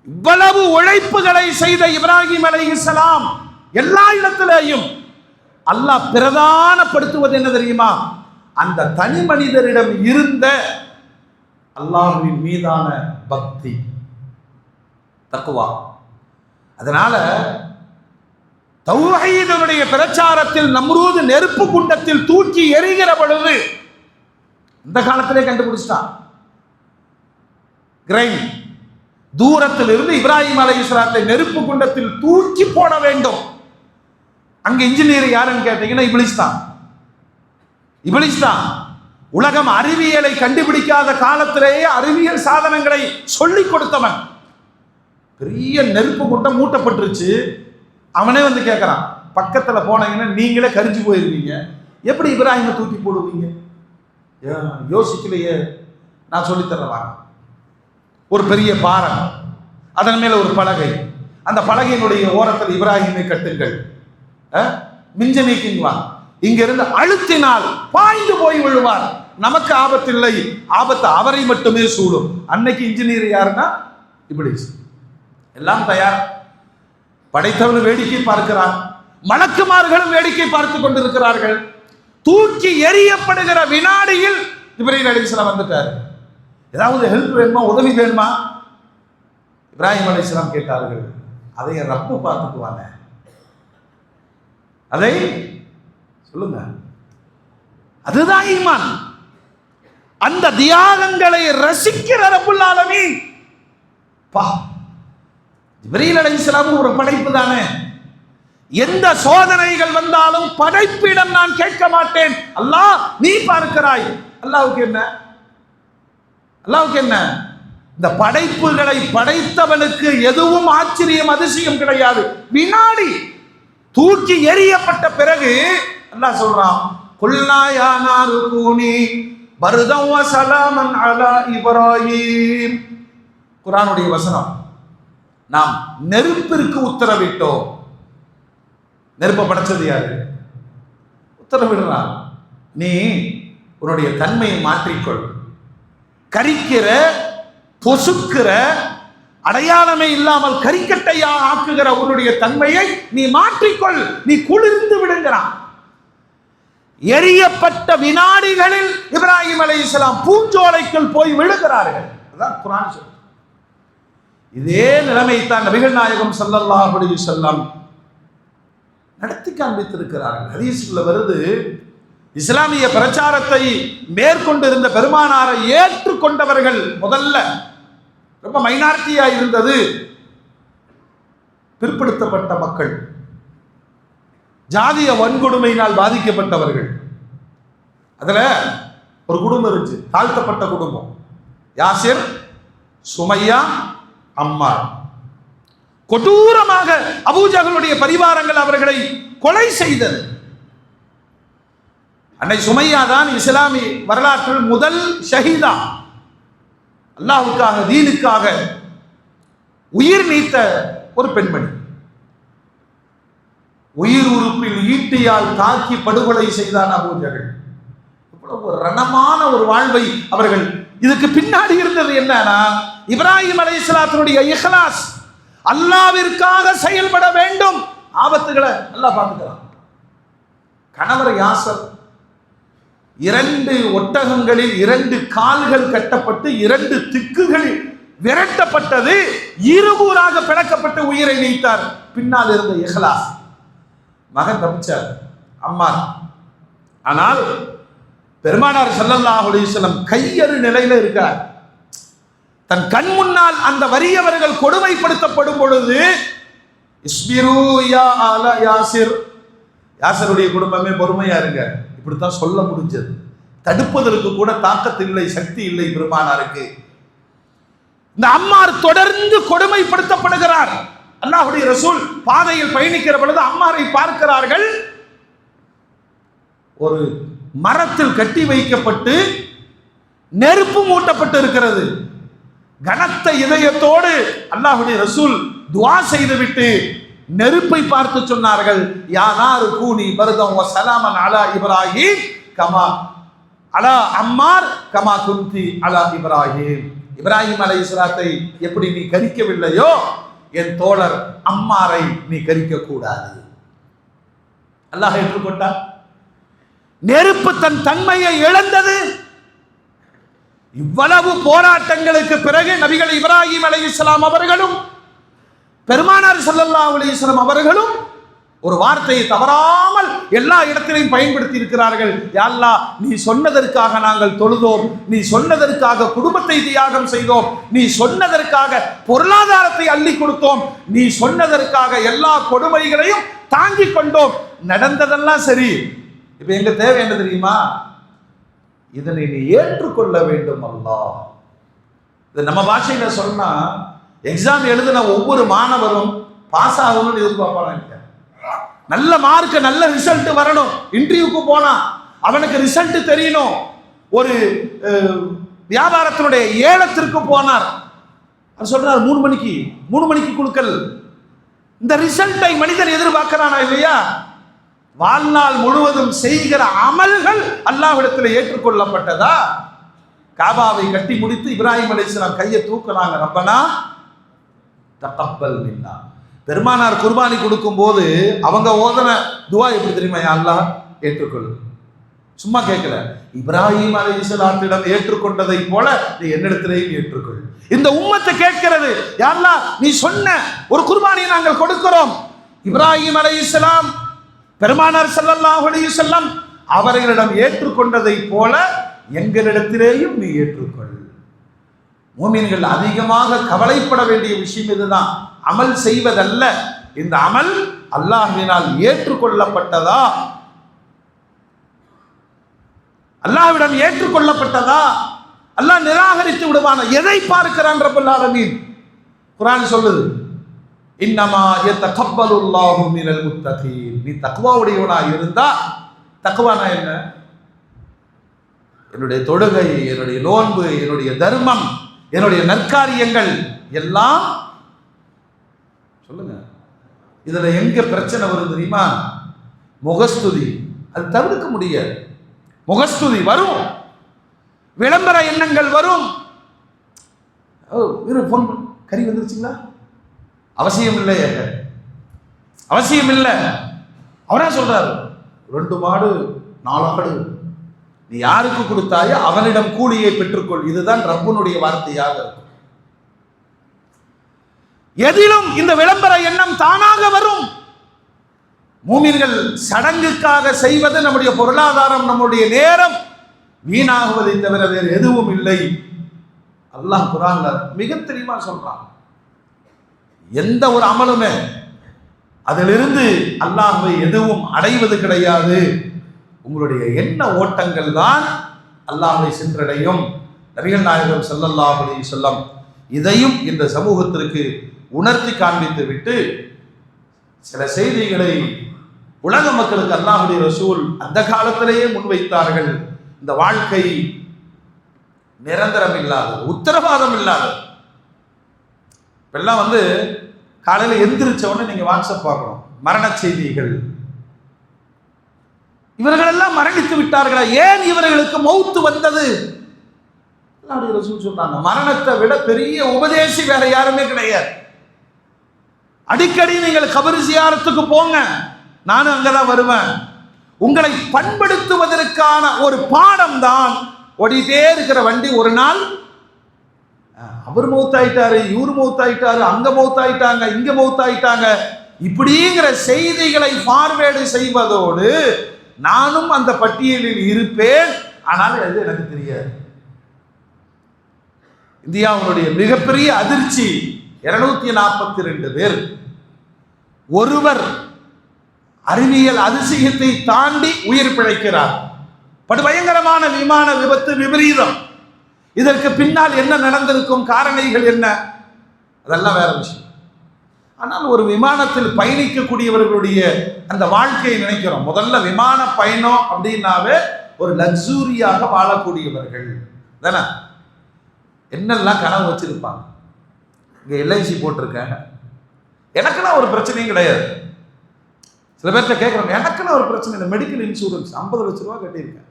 இவ்வளவு உழைப்புகளை செய்த இப்ராஹிம் அலைஹிஸ்ஸலாம் எல்லா இடத்திலேயும் அல்லாஹ் பிரதானப்படுத்துவது என்ன தெரியுமா? அந்த தனி மனிதரிடம் இருந்த அல்லாஹ்வின் மீதான பக்தி, தக்வா. அதனால தௌஹீதுடைய பிரச்சாரத்தில் நம்ரூத் நெருப்பு குண்டத்தில் தூக்கி எரிகிற பொழுது இந்த காலத்திலே கண்டுபிடிச்சிட்டான். கிரைன் தூரத்தில் இருந்து இப்ராஹிம் அலைஹிஸ்ஸலாத்தை நெருப்பு குண்டத்தில் தூக்கி போட வேண்டும். அங்க இன்ஜினியர் யாருன்னு கேட்டீங்கன்னா இப்லீஸ் தான். இப்லீஸ் தான். உலகம் அறிவியலை கண்டுபிடிக்காத காலத்திலேயே அறிவியல் சாதனங்களை சொல்லிக் கொடுத்தவன். பெரிய நெருப்பு குண்டம் மூட்டப்பட்டுருச்சு. அவனே வந்து கேட்கறான், பக்கத்துல போனீங்கன்னா நீங்களே கரிஞ்சு போயிருவீங்க, எப்படி இப்ராஹிமை தூக்கி போடுவீங்க? யோசிக்கலையே, நான் சொல்லித்தரவாங்க. ஒரு பெரிய பாறை, அதன் மேல ஒரு பலகை, அந்த பலகையினுடைய ஓரத்தில் இப்ராஹிமை கட்டுங்கள், மிஞ்ச நீக்குவான். இங்கிருந்து அழுத்தினால் பாய்ந்து போய் விழுவார். நமக்கு ஆபத்தில்லை, ஆபத்து அவரை மட்டுமே சூடும். அன்னைக்கு இன்ஜினியர் யாருன்னா இப்லீஸ். எல்லாம் தயார். படைத்தவன் வேடிக்கை பார்க்கிறான், மலக்குமார்களும் வேடிக்கை பார்த்து கொண்டிருக்கிறார்கள். தூக்கி எறியப்படுகிற வினாடியில் இப்ராஹிம் அலைஹிஸ்ஸலாம் வந்துட்டார். ஏதாவது ஹெல்ப் வேணுமா, உதவி வேணுமா? இப்ராஹிம் அலைஹிஸ்ஸலாம் கேட்டார்கள், அதை ரப்பு பார்த்துக்குவாங்க, அதை சொல்லுங்க. அதுதான் ஈமான். அந்த தியாகங்களை ரசிக்கிற ரப்புல் ஆலமீன். ஜிப்ரீல் அலைஹிஸ்ஸலாம் ஒரு படைப்பு தானே. எந்த சோதனைகள் வந்தாலும் படைப்பிடம் நான் கேட்க மாட்டேன், அல்லாஹ் நீ பார்க்கிறாய். அல்லாஹ்வுக்கு என்ன? அல்லாஹ்வுக்கு என்ன? இந்த படைப்புகளை படைத்தவனுக்கு எதுவும் ஆச்சரியம் அதிசயம் கிடையாது. வினாடி தூக்கி எறியப்பட்ட பிறகு அல்லாஹ் சொல்றான், குல்னா யா நாரு கூனி பர்தன் வ ஸலாமன் அலா இப்ராஹிம். குர்ஆனுடைய வசனம். நாம் நெருப்பிற்கு உத்தரவிட்டோம். நெருப்பை படைச்சது யாரு? உத்தரவிடுறான், நீ உன்னுடைய தன்மையை மாற்றிக்கொள். கரிக்கிற, பொசுக்கிற, அடையாளமே இல்லாமல் கரிக்கட்டையா ஆக்குகிற உன்னுடைய தன்மையை நீ மாற்றிக்கொள், நீ குளிர்ந்து விடுங்கிறான். எரியப்பட்ட வினாடிகளில் இப்ராஹிம் அலைஹிஸ்ஸலாம் பூஞ்சோலைக்குள் போய் விழுகிறார்கள். அதான் குர்ஆன் சொல்லுது. இதே நிலைமை தான் நபிகள் நாயகம் ஸல்லல்லாஹு அலைஹி வஸல்லம் நடத்தி காண்பித்திருக்கிறார்கள். ஹதீஸ்ல வருது, இஸ்லாமிய பிரச்சாரத்தை மேற்கொண்டிருந்த பெருமானாரை ஏற்றுக்கொண்டவர்கள் முதல்ல ரொம்ப மைனாரிட்டியா இருந்தது பிற்படுத்தப்பட்ட மக்கள், ஜாதிய வன்கொடுமையினால் பாதிக்கப்பட்டவர்கள். அதுல ஒரு குடும்பம் இருந்துச்சு, தாழ்த்தப்பட்ட குடும்பம். யாசிர், சுமையா, அம்மார். கொடூரமாக அபூஜஹலுடைய பரிவாரங்கள் அவர்களை கொலை செய்தது. அன்னை சுமையா தான் இஸ்லாமிய வரலாற்றில் முதல் ஷஹீதா. அல்லாஹ்வுக்காக, தீனுக்காக உயிர் நீத்த ஒரு பெண்மணி. உயிர் உறுப்பில் ஈட்டியால் தாக்கி படுகொலை செய்தான் அபூஜஹல். இவ்வளவு ரணமான ஒரு வாழ்வை அவர்கள். இதுக்கு பின்னாடி இருந்தது என்னன்னா, இப்ராஹிம் அலைஹிஸ்ஸலாத்துடைய இஹ்லாஸ், அல்லாஹ்விற்காக செயல்பட வேண்டும். ஆபத்துகளை அல்லாஹ் பார்த்துக்கிறான். கணவர் யாசர் 2 ஒட்டகங்களில் 2 கால்கள் கட்டப்பட்டு 2 திக்குகளில் விரட்டப்பட்டது, இருகூறாக பிளக்கப்பட்டு உயிரை நீத்தார். பின்னால் இருந்த இஹ்லாஸ். மகன் தப்பிச்சார், அம்மார். ஆனால் பெருமானார் ஸல்லல்லாஹு அலைஹி வஸல்லம் கையறு நிலையில இருக்கார். தன் கண் முன்னால் அந்த வறியவர்கள் கொடுமைப்படுத்தப்படும் பொழுது, இஸ்பிரு யா ஆல யாசிர், யாசருடைய குடும்பமே பொறுமையா இருங்க, இப்படித்தான் சொல்ல முடிஞ்சது. தடுப்பதற்கு கூட தாக்கத்து இல்லை, சக்தி இல்லை பெருமானாருக்கு. இந்த அம்மார் தொடர்ந்து கொடுமைப்படுத்தப்படுகிறார். அல்லாஹ்வுடைய ரசூல் பாதையில் பயணிக்கிற பொழுது அம்மாரை பார்க்கிறார்கள். ஒரு மரத்தில் கட்டி வைக்கப்பட்டு நெருப்பு மூட்டப்பட்டு இருக்கிறது. கனத்த இதயத்தோடு அல்லாஹ்வுடைய ரசூல் துஆ செய்துவிட்டு நெருப்பை பார்த்து சொன்னார்கள், யா நாரு கூனி பர்தன் வ ஸலாமன் அலா இப்ராஹீம் கமா அலா அம்மார் கமா குந்தி அலா இப்ராஹீம். இப்ராஹிம் அலைஹிஸ்ஸலாத்தை எப்படி நீ கரிக்கவில்லையோ, என் தோழர் அம்மாரை நீ கரிக்க கூடாது. அல்லாஹ் ஏற்றுக்கொண்டார். நெருப்பு தன் தன்மையை இழந்தது. இவ்வளவு போராட்டங்களுக்கு பிறகு நபிகள் இப்ராஹிம் அலைஹிஸ்ஸலாம் அவர்களும் பெருமானார் ஸல்லல்லாஹு அலைஹி வஸல்லம் அவர்களும் ஒரு வார்த்தையை தவறாமல் எல்லா இடத்திலையும் பயன்படுத்தி இருக்கிறார்கள். யா அல்லாஹ், நீ சொன்னதற்காக நாங்கள் தொழுதோம், நீ சொன்னதற்காக குடும்பத்தை தியாகம் செய்தோம், நீ சொன்னதற்காக பொருளாதாரத்தை அள்ளி கொடுத்தோம், நீ சொன்னதற்காக எல்லா கொடுமைகளையும் தாங்கிக் கொண்டோம். நடந்ததெல்லாம் சரி, இப்ப எங்க தேவை என்ன தெரியுமா? இதனை நீ ஏற்றுக்கொள்ள வேண்டும் அல்லாஹ். இது நம்ம பாஷையில சொன்னா, எக்ஸாம் எழுதின ஒவ்வொரு மாணவரும் பாஸ் ஆகணும்னு எதிர்பார்ப்பாங்க. நல்ல மார்க், நல்ல ரிசல்ட் வரணும். இன்டர்வியூக்கு போனா அவனுக்கு ரிசல்ட் தெரியணும். ஒரு வியாபாரத்தினுடைய ஏலத்திற்கு போனார், அவர் சொல்றார் 3 மணிக்கு குழுக்கள். இந்த ரிசல்ட்டை மனிதன் எதிர்பார்க்கிறானா இல்லையா? வாழ்நாள் முழுவதும் செய்கிற அமல்கள் அல்லாஹ்விடத்தில் ஏற்றுக்கொள்ளப்பட்டதா? காபாவை கட்டி முடித்து இப்ராஹிம் அலைஹிஸ்ஸலாம் கையை தூக்குறாங்க, ரப்பனா தகப்பல் மின்னா. பெருமானார் குர்பானி கொடுக்கும் போது அவங்க ஓதன துஆ எப்படி தெரியுமா? யா அல்லாஹ் ஏற்றுக்கொள். சும்மா கேட்கல, இப்ராஹிம் அலைஹிஸ்ஸலாத்திடம் ஏற்றுக்கொண்டதை போல நீ என்னிடத்திலேயும் ஏற்றுக்கொள். இந்த உம்மத்தை கேட்கிறது, யா அல்லாஹ் நீ சொன்ன ஒரு குர்பானியை நாங்கள் கொடுக்கிறோம். இப்ராஹிம் அலைஹிஸ்ஸலாம் பெருமானார் ஸல்லல்லாஹு அலைஹி வஸல்லம் அவர்களிடம் ஏற்றுக்கொண்டதை போல எங்களிடத்திலேயும் நீ ஏற்றுக்கொள். மூமின்கள் அதிகமாக கவலைப்பட வேண்டிய விஷயம் இதுதான். அமல் செய்வதல்ல, இந்த அமல் அல்லாஹ்வினால் ஏற்றுக்கொள்ளப்பட்டதா, அல்லாஹ்விடம் ஏற்றுக்கொள்ளப்பட்டதா, அல்லாஹ் நிராகரித்து விடுவான? எதை பார்க்கிறான் ரப்பல் ஆலமீன்? குர்ஆன் சொல்லுது, இன்னமா யதகப்பலுல்லாஹு மினல் முத்தகீன். நீ தக்வாவுடையவனா இருந்தா, தக்வானா என்ன? என்னுடைய தொழுகை, என்னுடைய நோன்பு, என்னுடைய தர்மம், என்னுடைய நற்காரியங்கள் எல்லாம் சொல்லுங்க. இதுல எங்க பிரச்சனை வரும் தெரியுமா? முகஸ்துதி. அது தவிர்க்க முடியாது. முகஸ்துதி வரும், விளம்பர எண்ணங்கள் வரும். போன் கறி வந்துருச்சுங்களா? அவசியம் இல்லை, அவசியம் இல்லை. அவரா சொல்றாரு, 2 மாடு நாளாடு. நீ யாருக்கு கொடுத்தாயோ அவனிடம் கூலியை பெற்றுக்கொள். இதுதான் ரப்புனுடைய வார்த்தையாக இருக்கும். எதிலும் இந்த விளம்பர எண்ணம் தானாக வரும். மூமின்கள் சடங்குக்காக செய்வது நம்முடைய பொருளாதாரம், நம்முடைய நேரம் வீணாகுவதை தவிர வேறு எதுவும் இல்லை. அல்லாஹ் குர்ஆன்ல மிக தெளிவா சொல்றான். எந்த ஒரு அமலுமே அதிலிருந்து அல்லாஹ்வை எதுவும் அடைவது கிடையாது. உங்களுடைய எண்ண ஓட்டங்கள் தான் அல்லாஹ்வை சென்றடையும். நபிகள் நாயகம் ஸல்லல்லாஹு அலைஹி வஸல்லம் இதையும் இந்த சமூகத்திற்கு உணர்த்தி காண்பித்து விட்டு சில செய்திகளை உலக மக்களுக்கு அல்லாஹ்வுடைய ரசூல் அந்த காலத்திலேயே முன்வைத்தார்கள். இந்த வாழ்க்கை நிரந்தரம் இல்லாதது, உத்தரவாதம் இல்லாதது. இப்பெல்லாம் காலையில் எந்திரிச்ச உடனே நீங்க வாட்ஸ்அப் பார்க்கணும், மரண செய்திகள். இவர்கள் எல்லாம் மரணித்து விட்டார்களா? ஏன் இவர்களுக்கு மௌத்து வந்தது? அல்லாஹ்வுடைய ரசூல் சொல்றாங்க, மரணத்தை விட பெரிய உபதேசி வேற யாருமே கிடையாது. அடிக்கடி நீங்கள் கபர் ஜியாரத்துக்கு போங்க, நானும் அங்கதான் வருவேன். உங்களை பண்படுத்துவதற்கான ஒரு பாடம் தான். ஓடிட்டே இருக்கிற வண்டி ஒரு நாள் அவர் மௌத்தாயிட்டாரு, இவர் மௌத்தாயிட்டாரு, அங்க மௌத்தாயிட்டாங்க, இங்க மௌத்தாயிட்டாங்க, இப்படிங்கிற செய்திகளை ஃபார்வேர்டு செய்வதோடு நானும் அந்த பட்டியலில் இருப்பேன், ஆனால் அது எனக்கு தெரியாது. இந்தியாவுடைய மிகப்பெரிய அதிர்ச்சி 242 பேர். ஒருவர் அறிவியல் அதிசயத்தை தாண்டி உயிர் பிழைக்கிறார். படுபயங்கரமான விமான விபத்து, விபரீதம். இதற்கு பின்னால் என்ன நடந்திருக்கும், காரணிகள் என்ன, அதெல்லாம் வேற விஷயம். ஆனால் ஒரு விமானத்தில் பயணிக்கக்கூடியவர்களுடைய அந்த வாழ்க்கையை நினைக்கிறோம். முதல்ல விமான பயணம் அப்படின்னாவே ஒரு லக்ஸூரியாக வாழக்கூடியவர்கள் தானே. என்னெல்லாம் கனவு வச்சிருப்பாங்க. இங்கே எல்ஐசி போட்டிருக்கேன், எனக்கெல்லாம் ஒரு பிரச்சனையும் கிடையாது. சில பேர்கிட்ட கேட்குறோம், எனக்கெல்லாம் ஒரு பிரச்சனை இல்லை, மெடிக்கல் இன்சூரன்ஸ் 50 லட்ச ரூபா கட்டியிருக்கேன்.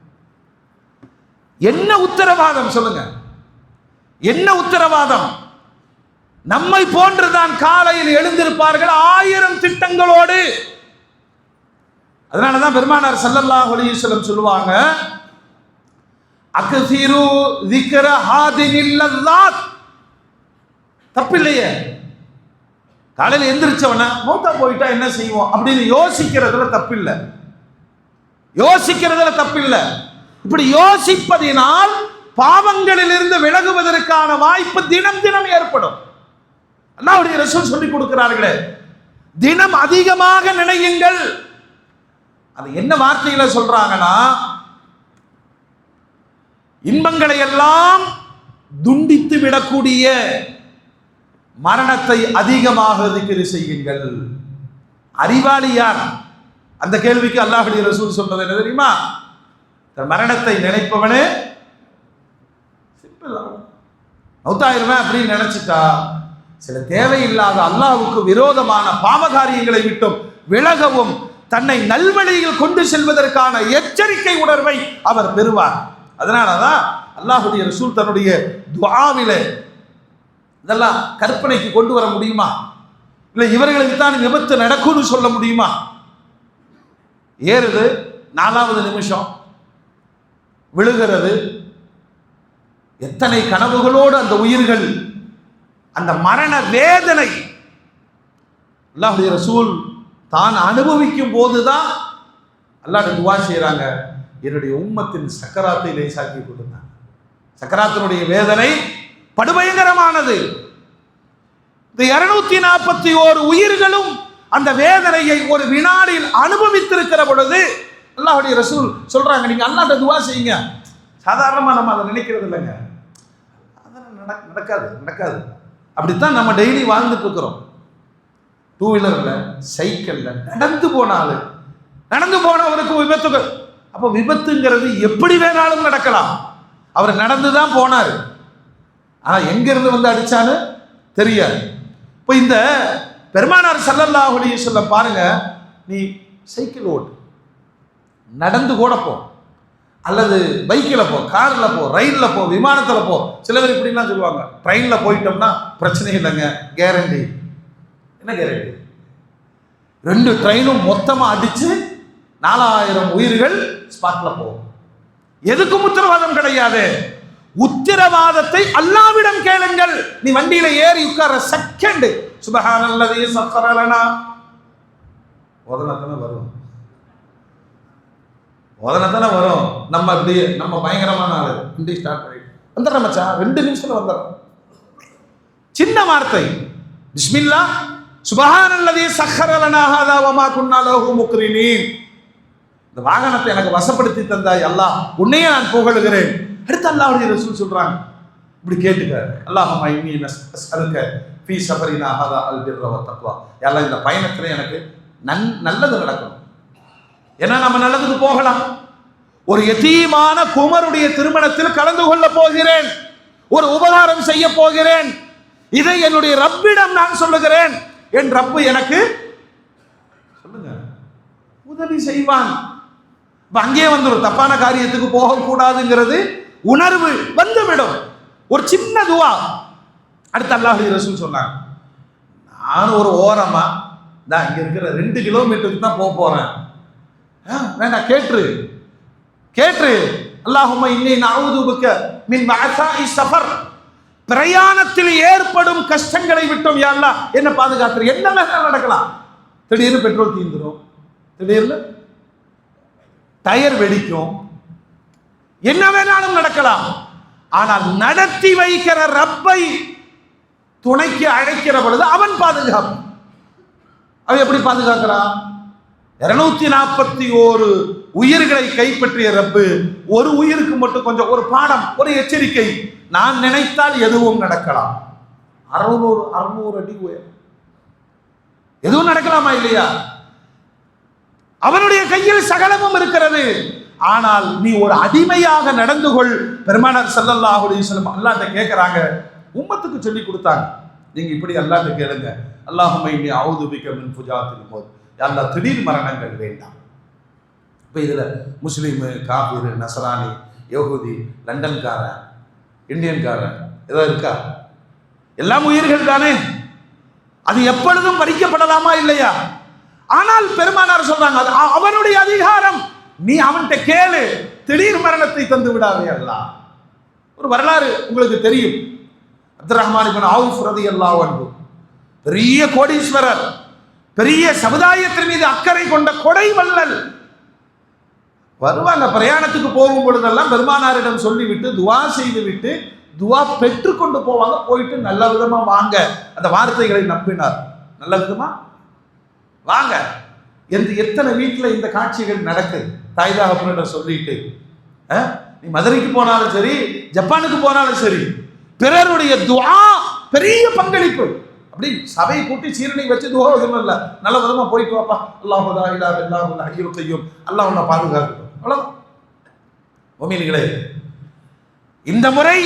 என்ன உத்தரவாதம் சொல்லுங்க? என்ன உத்தரவாதம்? நம்மை போன்றுதான் காலையில் எழுந்திருப்பார்கள் 1000 திட்டங்களோடு. அதனாலதான் பெருமானார் ஸல்லல்லாஹு அலைஹி வஸல்லம் சொல்லுவாங்க, அக்ஸிரு ذிக்ர ஹாதினில் லذாத். தப்பில்லையே, காலையில் எந்திரிச்சவன மௌத்தா போயிட்டா என்ன செய்வோம் அப்படின்னு யோசிக்கிறதுல தப்பில்லை, யோசிக்கிறதுல தப்பில்லை. இப்படி யோசிப்பதினால் பாவங்களில் இருந்து விலகுவதற்கான வாய்ப்பு தினம் தினம் ஏற்படும். அல்லாஹ்வுடைய ரசூல் சொல்லி கொடுக்கிறார்களே, தினம் அதிகமாக நினையுங்கள். அது என்ன வார்த்தையில சொல்றாங்கன்னா, இன்பங்களை எல்லாம் துண்டித்து விடக்கூடிய மரணத்தை அதிகமாக திக்ர் செய்யுங்கள். அறிவாளி யார்? அந்த கேள்விக்கு அல்லாஹ்வுடைய ரசூல் சொன்னது என்ன தெரியுமா? மரணத்தை நினைப்பவனே சிம்பிள், மௌத்தாயிருவேன் அப்படின்னு நினைச்சிட்டா சில தேவையில்லாத அல்லாஹ்வுக்கு விரோதமான பாவ காரியங்களை விட்டும் விலகவும் தன்னை நல்வழியில் கொண்டு செல்வதற்கான எச்சரிக்கை உணர்வை அவர் பெறுவார். அதனாலதான் அல்லாஹ்வுடைய ரசூல் தன்னுடைய துஆவிலே இதெல்லாம் கற்பனைக்கு கொண்டு வர முடியுமா? இல்லை இவர்களுக்கு தான் விபத்து நடக்கும்னு சொல்ல முடியுமா? ஏறுது, 4வது நிமிஷம் விழுகிறது. எத்தனை கனவுகளோடு அந்த உயிர்கள், அந்த மரண வேதனை அல்லாஹ்வுடைய ரசூல் தான் அனுபவிக்கும் போதுதான் அல்லாஹ் துஆ செய்றாங்க, என்னுடைய உம்மத்தின் சக்கராத்தை லேசாக்கி கொடுத்தாங்க. சக்கராத்தினுடைய வேதனை படுபயங்கரமானது. இந்த 241 உயிர்களும் அந்த வேதனையை ஒரு வினாடியில் அனுபவித்திருக்கிற பொழுது அல்லாஹ்வுடைய ரசூல் சொல்றாங்க, நீங்க அல்லாஹ்ட்ட துஆ செய்யுங்க. சாதாரணமா நம்ம அதை நினைக்கிறது இல்லைங்க, அதெல்லாம் நடக்காது. அப்படித்தான் நம்ம டெய்லி வாழ்ந்துட்டு இருக்கிறோம். 2 வீலர்ல, சைக்கிள்ல, நடந்து போனவருக்கு விபத்துகள். அப்போ விபத்துங்கிறது எப்படி வேணாலும் நடக்கலாம். அவர் நடந்துதான் போனார், ஆனா எங்க இருந்து அடிச்சான்னு தெரியாது. இப்போ இந்த பெருமானார் ஸல்லல்லாஹு அலைஹி வஸல்லம் பாருங்க, நீ சைக்கிள் ஓட்டு, நடந்து கூட போ, அல்லது பைக்கில் போ, காரில் போ, ரயிலில் போ, விமானத்தில் போ. சில பேர் இப்படிலாம் சொல்லுவாங்க, ட்ரெயினில் போயிட்டோம்னா பிரச்சனை இல்லைங்க, கேரண்டி. என்ன கேரண்டி? 2 ட்ரெயினும் மொத்தமாக அடித்து 4000 உயிர்கள் ஸ்பாட்ல போகும். எதுக்கும் உத்தரவாதம் கிடையாது. உத்தரவாதத்தை அல்லாஹ்விடம் கேளுங்கள். நீ வண்டியில ஏறி உட்கார செகண்ட் சுப்ஹானல்லதி சக்கர லனா ஓதனத்தன வரும். நம்ம அப்படியே நம்ம பயங்கரமான ஆளு வண்டி ஸ்டார்ட் பண்ணி வந்துடுற மச்சான் 2 நிமிஷத்துல வந்துடுறோம். சின்ன வார்த்தை பிஸ்மில்லா சுப்ஹானல்லதி சக்கர லனா ஹாதா வமா குன்னா லஹு முக்ரினீன். இந்த வாகனத்தை எனக்கு வசப்படுத்தி தந்தாய் அல்லாஹ், உன்னையே நான் புகழுகிறேன். அடுத்து அல்லாஹ்வுடைய ரசூல் சொல்றாங்க, இப்படி கேட்டுக்க, அல்லாஹும்ம இன்னி நஸ்அலுக ஃபீ ஸஃபரினா ஹாதா அல் பிர்ர வ தக்வா. யா அல்லாஹ், இந்த பயணத்துல எனக்கு நல்லது நடக்கணும். ஏன்னா நம்ம நல்லதுக்கு போகலாம். ஒரு யதீமான குமருடைய திருமணத்தில் கலந்து கொள்ள போகிறேன், ஒரு உபகாரம் செய்ய போகிறேன். இதை என்னுடைய ரப்பிடம் நான் சொல்லுகிறேன். என் ரப்பு எனக்கு சொல்லுங்க உதவி செய்வான். அங்கே வந்துடும். தப்பான காரியத்துக்கு போகக்கூடாதுங்கிறது உணர்வு வந்துவிடும். ஒரு சின்ன துவா. அடுத்து அல்லாஹ்வுடைய ரசூல் சொன்னாங்க, நான் ஒரு ஓரமா நான் இங்க இருக்கிற 2 கிலோமீட்டருக்கு தான் போறேன். வேண்டாம், கேற்று அல்லாஹும்ம இன்னி நஅஊது பிக மின் மஅசாஇ ஸஃபர். பிரயாணத்தில் ஏற்படும் கஷ்டங்களை விட்டோம் யா அல்லாஹ் என்ன பாதுகாத்து. என்ன வேணாலும் நடக்கலாம். திடீர்னு பெட்ரோல் தீந்துரும், திடீர்னு டயர் வெடிக்கும், என்ன வேணாலும் நடக்கலாம். ஆனால் நடத்தி வைக்கிற ரப்பை துணைக்கு அழைக்கிற பொழுது அவன் பாதுகாப்பு. அவன் எப்படி பாதுகாக்கிறான்? 241 உயிர்களை கைப்பற்றிய ரப்பு ஒரு உயிருக்கு மட்டும் கொஞ்சம் ஒரு பாடம், ஒரு எச்சரிக்கை. நான் நினைத்தால் எதுவும் நடக்கலாம். 600 அடி உயரம், எதுவும் நடக்கலாமா இல்லையா? அவனுடைய கையில் சகலமும் இருக்கிறது. ஆனால் நீ ஒரு அடிமையாக நடந்து கொள். பெருமானார் ஸல்லல்லாஹு அலைஹி வஸல்லம் அல்லாஹ்ட்ட கேட்கறாங்க, உம்மத்துக்கு சொல்லி கொடுத்தாங்க, நீங்க இப்படி அல்லாஹ்ட்ட கேளுங்க, அல்லாஹும்ம இன்னி அஊது பிக மின் ஃபுஜாத்தில் மௌத். யா அல்லாஹ், திடீர் மரணங்கள் வேண்டாம். இப்போ இதுல முஸ்லீம், காஃபிர், நஸ்ரானி, யஹூதி, லண்டன்காரன், இந்தியன்காரன் ஏதோ இருக்கா? எல்லாம் உயிர்கள் தானே. அது எப்பொழுதும் பறிக்கப்படலாமா இல்லையா? ஆனால் பெருமானார் சொல்றாங்க, அது அவனுடைய அதிகாரம். நீ அவன்கிட்ட கேளு, திடீர் மரணத்தை தந்து விடாதே அல்லாஹ். ஒரு வரலாறு உங்களுக்கு தெரியும். அப்துர் ரஹ்மான் இப்னு அவுஃப் ரலியல்லாஹு அன்ஹு பெரிய கோடீஸ்வரர், பெரிய சமுதாயத்தின் மீது அக்கறை கொண்ட கொடை வள்ளல். வருவாங்க, பிரயாணத்துக்கு போகும் பொழுதெல்லாம் பெருமானாரிடம் சொல்லிவிட்டு துவா செய்து விட்டு துவா பெற்று கொண்டு போவாங்க. போயிட்டு நல்ல விதமா வாங்க, அந்த வார்த்தைகளை நம்பினார். நல்ல விதமா வாங்க. எத்தனை வீட்டில் இந்த காட்சிகள் நடக்குது. தாய் தகப்பனிடம் சொல்லிட்டு நீ மதுரைக்கு போனாலும் சரி, ஜப்பானுக்கு போனாலும் சரி, பிறருடைய துஆ பெரிய பங்களிப்பு. அப்படி சபை கூட்டி சீரணி வச்சு துஆ ஓதணும் இல்ல, நல்ல விதமா போயிட்டு வாப்பா, அல்லாஹு லா இலாஹ இல்லல்லாஹுல் ஹய்யுல் கய்யூம், அல்லாஹ் உன்னை பாதுகாக்கட்டும். அவ்வளவுதான். முஃமின்களே, இந்த முறை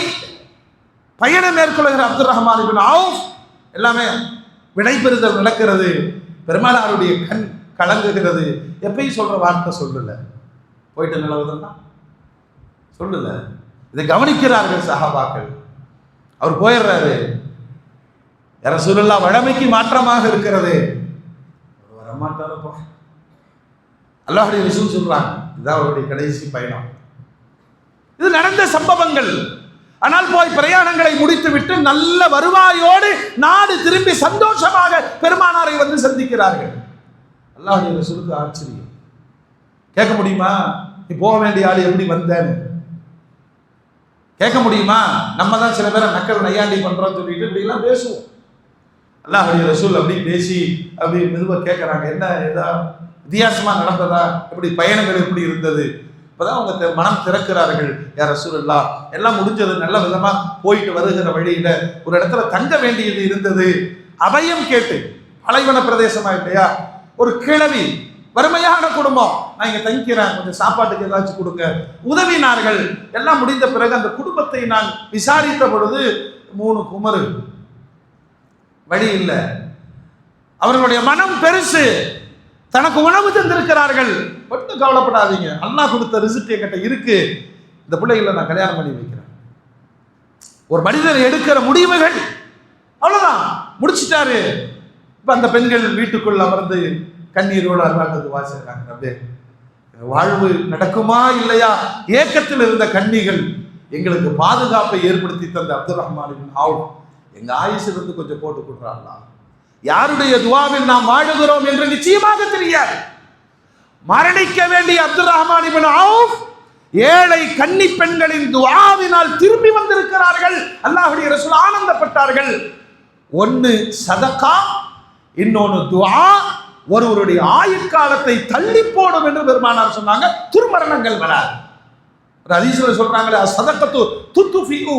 பயணம் மேற்கொள்கிற அப்துர் ரஹ்மான் இப்னு அவுஃப் எல்லாமே விடைபெறுதல் நடக்கிறது. பெருமானாருடைய கண் கலங்குகிறது. எப்பயும் சொல்ற வார்த்தை சொல்லல, போயிட்டு நல்லவதான் தான் சொல்லல. இதை கவனிக்கிறார்கள் சஹாபாக்கள். அவர் போயிடுறாரு. யா ரசூலுல்லாஹ், வழமைக்கு மாற்றமாக இருக்கிறது. வரமாட்டாரப்பா. அல்லாஹ்வுடைய ரசூல் சொல்றாங்க, இதுதான் அவருடைய கடைசி பயணம். இது நடந்த சம்பவங்கள். ஆனால் போய் பிரயாணங்களை முடித்து விட்டு நல்ல வருவாயோடு நாடு திரும்பி சந்தோஷமாக பெருமானாரை வந்து சந்திக்கிறார்கள். அல்லாஹ்வுடைய ரசூலுக்கு ஆச்சரியம். கேட்க முடியுமா, நீ போக வேண்டிய ஆள் எப்படி வந்தேன்னு கேட்க முடியுமா? நம்ம தான் சில பேரை நக்கல் நையாண்டி பண்றோம்னு சொல்லிட்டு இப்படி எல்லாம் பேசுவோம். அல்லாஹ்வுடைய ரசூல் அப்படி பேசி அப்படி மெதுவாக கேட்கறாங்க, என்ன ஏதா வித்தியாசமா நடந்ததா, எப்படி பயணங்கள் எப்படி இருந்தது? இப்பதான் அவங்க மனம் திறக்கிறார்கள். யா ரசூலுல்லாஹ், எல்லாம் முடிஞ்சது, நல்ல விதமா போயிட்டு வருகிற வழியில ஒரு இடத்துல தங்க வேண்டியது இருந்தது. அபயம் கேட்டு, பாலைவன பிரதேசமா இல்லையா, ஒரு கிழவி, வறுமையான குடும்பம், நான் இங்க தங்கிக்கிறேன், கொஞ்சம் சாப்பாட்டுக்கு ஏதாச்சும் கொடுங்க. உதவினார்கள். எல்லாம் முடிந்த பிறகு அந்த குடும்பத்தை நான் விசாரித்த பொழுது 3 குமரு, வழி இல்லை. அவர்களுடைய மனம் பெருசு, தனக்கு உணவு தந்திருக்கிறார்கள். மட்டும் கவலைப்படாதீங்க, அல்லாஹ் கொடுத்த ரிசிப்ட் என்கிட்ட இருக்கு, இந்த பிள்ளைகளை நான் கல்யாணம் பண்ணி வைக்கிறேன். ஒரு மனிதர் எடுக்கிற முடிவுகள் அவ்வளவுதான், முடிச்சிட்டாரு. இப்ப அந்த பெண்கள் வீட்டுக்குள் அமர்ந்து கண்ணீரோடு அல்லாஹ்வுக்கு துஆ செய்றாங்க. அப்படியே வாழ்வு நடக்குமா இல்லையா ஏக்கத்தில் இருந்த கன்னிகள் எங்களுக்கு பாதுகாப்பை ஏற்படுத்தி தந்த அப்துல் ரஹ்மான் இப்னு அவுஃப் எங்க ஆயுசிலிருந்து கொஞ்சம் போட்டு கொடுறாங்களா? யாருடைய துவாவில் நாம் வாழுகிறோம் என்று நிச்சயமாக தெரியாது. மரணிக்க வேண்டிய அப்துல் ரஹ்மான் இப்னு அவுஃப் ஏழை கன்னி பெண்களின் துஆவினால் திரும்பி வந்திருக்கிறார்கள். அல்லாஹ்வுடைய ரசூல் ஆனந்தப்பட்டார்கள். ஒன்னு சதகா, இன்னொன்னு துஆ ஒருவருடைய ஆயுட்காலத்தை தள்ளி போடும் என்று பெருமானார் சொன்னாங்க. துர்மரணங்கள் வராது. ஒரு ஹதீஸ்ல சொல்றாங்களே சதகத்து துத்ஃபிஉ,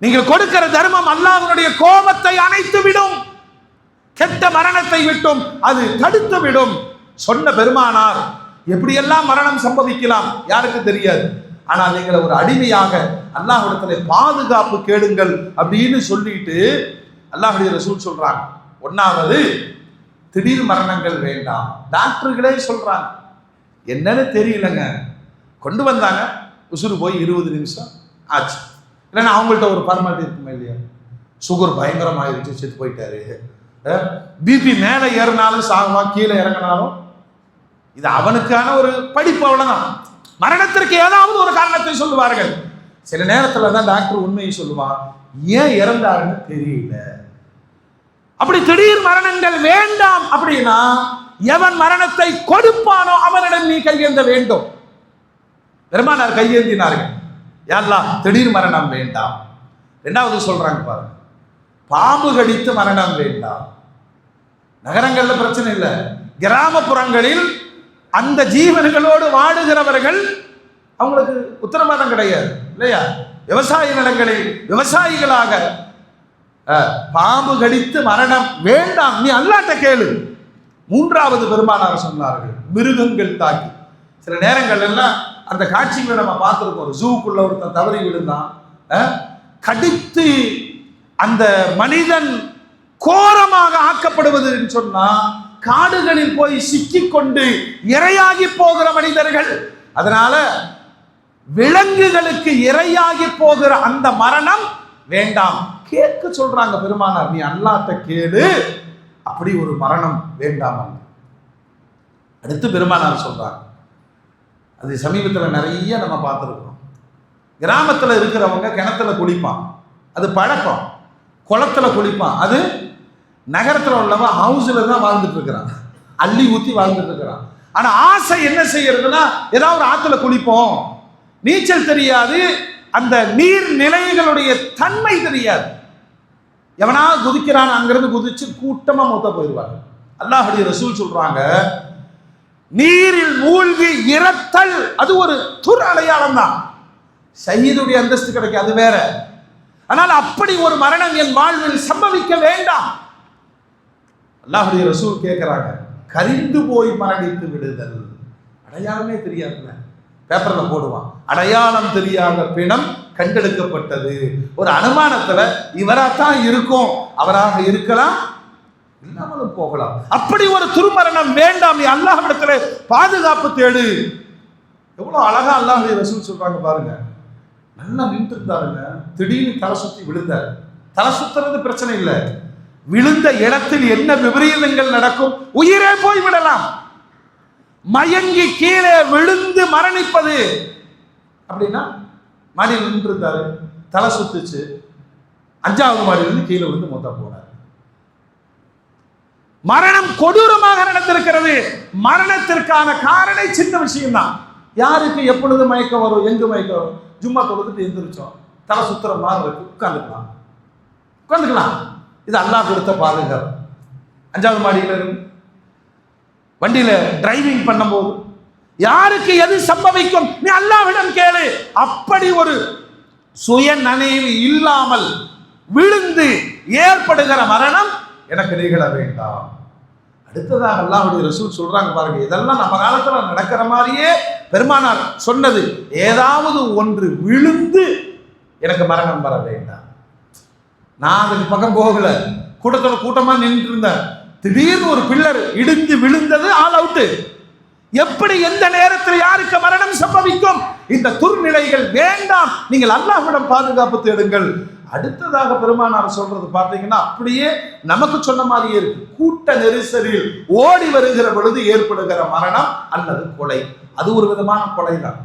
நீங்கள் கொடுக்கிற தர்மம் அல்லாஹ்வுடைய கோபத்தை அணைத்து விடும், கெட்ட மரணத்தை விட்டும் அது தடுத்து விடும். சொன்ன பெருமானார் எப்படியெல்லாம் மரணம் சம்பவிக்கலாம் யாருக்கு தெரியாது. ஆனால் நீங்கள் ஒரு அடிமையாக அல்லாஹ்விடத்திலே பாதுகாப்பு கேளுங்கள் அப்படின்னு சொல்லிட்டு அல்லாஹ்வுடைய ரசூல் சொல்றாங்க. ஒன்னாவது, திடீர் மரணங்கள் வேண்டாம். டாக்டர்களே சொல்றாங்க. என்னன்னு தெரியலங்க, கொண்டு வந்தாங்க, உசுறு போய் 20 நிமிஷம் ஆச்சு. இல்லைன்னா அவங்கள்ட்ட ஒரு ஃபார்மாலிட்டி இருக்குமா இல்லையா? சுகர் பயங்கரமாயிருச்சு, செத்து போயிட்டாரு. பிபி மேலே ஏறினாலும் சாகுவான், கீழே இறங்கினாலும் இது அவனுக்கான ஒரு படிப்பு, அவ்வளவுதான். மரணத்திற்கு ஏதாவது ஒரு காரணத்தை சொல்லுவார்கள். சில நேரத்தில் தான் டாக்டர் உண்மையை சொல்லுவான், ஏன் இறந்தாருன்னு தெரியல. அப்படி திடீர் மரணங்கள் வேண்டாம் அப்படின்னா எவன் மரணத்தை கொடுப்பானோ அவனிடம் நீ கையேந்த வேண்டும். பெருமானார் கையேந்தினார்கள், யா அல்லாஹ் திடீர் மரணம் வேண்டாம். ரெண்டாவது சொல்றாங்க பாருங்க, பாம்பு கடித்து மரணம் வேண்டாம். நகரங்கள்ல பிரச்சனை இல்லை, கிராமப்புறங்களில் அந்த ஜீவன்களோடு வாடுகிறவர்கள் அவங்களுக்கு உத்தரவாதம் கிடையாது இல்லையா? விவசாய நிலங்களில் விவசாயிகளாக பாம்பு கடித்து மரணம் வேண்டாம், நீ அல்லாஹ்ட்ட கேளு. மூன்றாவது பெருமானார் சொன்னார்கள், மிருகங்கள் தாக்கி. சில நேரங்கள் எல்லாம் அந்த காட்சிகளை நம்ம பார்த்துருக்கோம். ஒரு ஜூக்குள்ள ஒருத்தன் தவறி விழுந்தான், கடித்து அந்த மனிதன் கோரமாக ஆக்கப்படுவது சொன்னா காடுகளில் போய் சிக்கிக் கொண்டு இரையாகி போகிற மனிதர்கள். அதனால விலங்குகளுக்கு இரையாகி போகிற அந்த மரணம் வேண்டாம். கேட்க சொல்றாங்க பெருமானார், நீ அல்லாஹ்ட்ட கேளு, அப்படி ஒரு மரணம் வேண்டாம். அடுத்து பெருமானார் சொல்றாங்க, அது சமீபத்தில் நிறைய நம்ம பார்த்துருக்கோம். கிராமத்தில் இருக்கிறவங்க கிணத்துல குளிப்பான், அது பழக்கம். குளத்துல குளிப்பான், அது நகரத்தில் உள்ளவன் ஹவுஸில் தான் வாழ்ந்துட்டு இருக்கிறான், அள்ளி ஊற்றி வாழ்ந்துட்டு இருக்கிறான். ஆனால் ஆசை என்ன செய்யறதுன்னா ஏதாவது ஒரு ஆற்றுல குளிப்போம். நீச்சல் தெரியாது, அந்த நீர் நிலைகளுடைய தன்மை தெரியாது. எவனா குதிக்கிறான், அங்கிருந்து குதிச்சு கூட்டமா மொத்த போயிடுவாங்க. அல்லாஹ்வுடைய ரசூல் சொல்றாங்க, நீரில் மூழ்கி இறத்தல் அது ஒரு துர் அடையாளம் தான். ஷஹீதுடைய அந்தஸ்து கிடைக்கும், அது வேற. ஆனால் அப்படி ஒரு மரணம் என் வாழ்வில் சம்பவிக்க வேண்டாம். அல்லாஹ்வுடைய ரசூல் கேட்கிறாங்க, கரிந்து போய் மரணித்து விடுதல். அடையாளமே தெரியாதுல்ல, பேப்பர்ல போடுவான், அடையாளம் தெரியாத பிணம் கண்டெடுக்கப்பட்டது. ஒரு அனுமானத்துல இவராத்தான் இருக்கும், அவராக இருக்கலாம், இல்லாமலும் போகலாம். அப்படி ஒரு துர்மரணம் வேண்டாம், நீ அல்லாஹ்விடத்துல பாதுகாப்பு தேடு. எவ்வளவு அழகா அல்லாஹ்வுடைய ரசூல் சொல்றாங்க பாருங்க. நல்லா நின்று இருந்தாருங்க, திடீர்னு தலை சுத்தி விழுந்தார். தலை சுத்துறது பிரச்சனை இல்லை, விழுந்த இடத்தில் என்ன விபரீதங்கள் நடக்கும், உயிரே போய் விடலாம். மயங்கி கீழே விழுந்து மரணிப்பது அப்படின்னா, மாடியில் நின்று இருந்தாரு, தலை சுத்துச்சு, 5வது மாடியிலிருந்து கீழே விழுந்து மொத்த போனார். மரணம் கொடூரமாக நடந்திருக்கிறது. மரணத்திற்கான காரணம் சின்ன விஷயம் தான். யாருக்கு எப்பொழுது மயக்கம் வரும், எங்கு மயக்கம் வரும்? ஜும்மா தொழுதுட்டு எந்திரிச்சோம், தலை சுத்துற மாதிரி இருக்கு, உட்காந்துக்கலாம். இது அல்லாஹ் கொடுத்த பாதுகாப்பு. 5வது மாடியில இருந்து வண்டியில டிரைவிங் பண்ணும்போது யாருக்கு எது சம்பவிக்கும், நீ அல்லாஹ்விடம் கேளு. அப்படி ஒரு சுய நினைவு இல்லாமல் விழுந்து ஏற்படுகிற மரணம் எனக்கு நிகழ வேண்டாம். அடுத்ததாக அல்லாஹ்வுடைய ரசூல் சொல்றாங்க பாருங்க, இதெல்லாம் நம்ம காலத்துல நடக்கிற மாதிரியே பெருமானார் சொன்னது. ஏதாவது ஒன்று விழுந்து எனக்கு மரணம் வர வேண்டாம். நான் அதுக்கு பக்கம் போகல, கூட்டத்தோட கூட்டமா நின்று இருந்தேன். திடீர்னு ஒரு பில்லர் இடிந்து விழுந்தது, ஆல் அவுட். எப்படி எந்த நேரத்தில் யாருக்கு மரணம் சம்பவிக்கும்? இந்த துர்நிலைகள் வேண்டாம். நீங்கள் அல்லாஹ்விடம் பாதுகாப்பு தேடுங்கள். அடுத்ததாக பெருமானார் சொல்றது பார்த்தீங்கன்னா அப்படியே நமக்கு சொன்ன மாதிரியே இருக்கு. கூட்ட நெரிசலில் ஓடி வருகிற பொழுது ஏற்படுகிற மரணம் அல்லது கொலை, அது ஒரு விதமான கொலை தான்.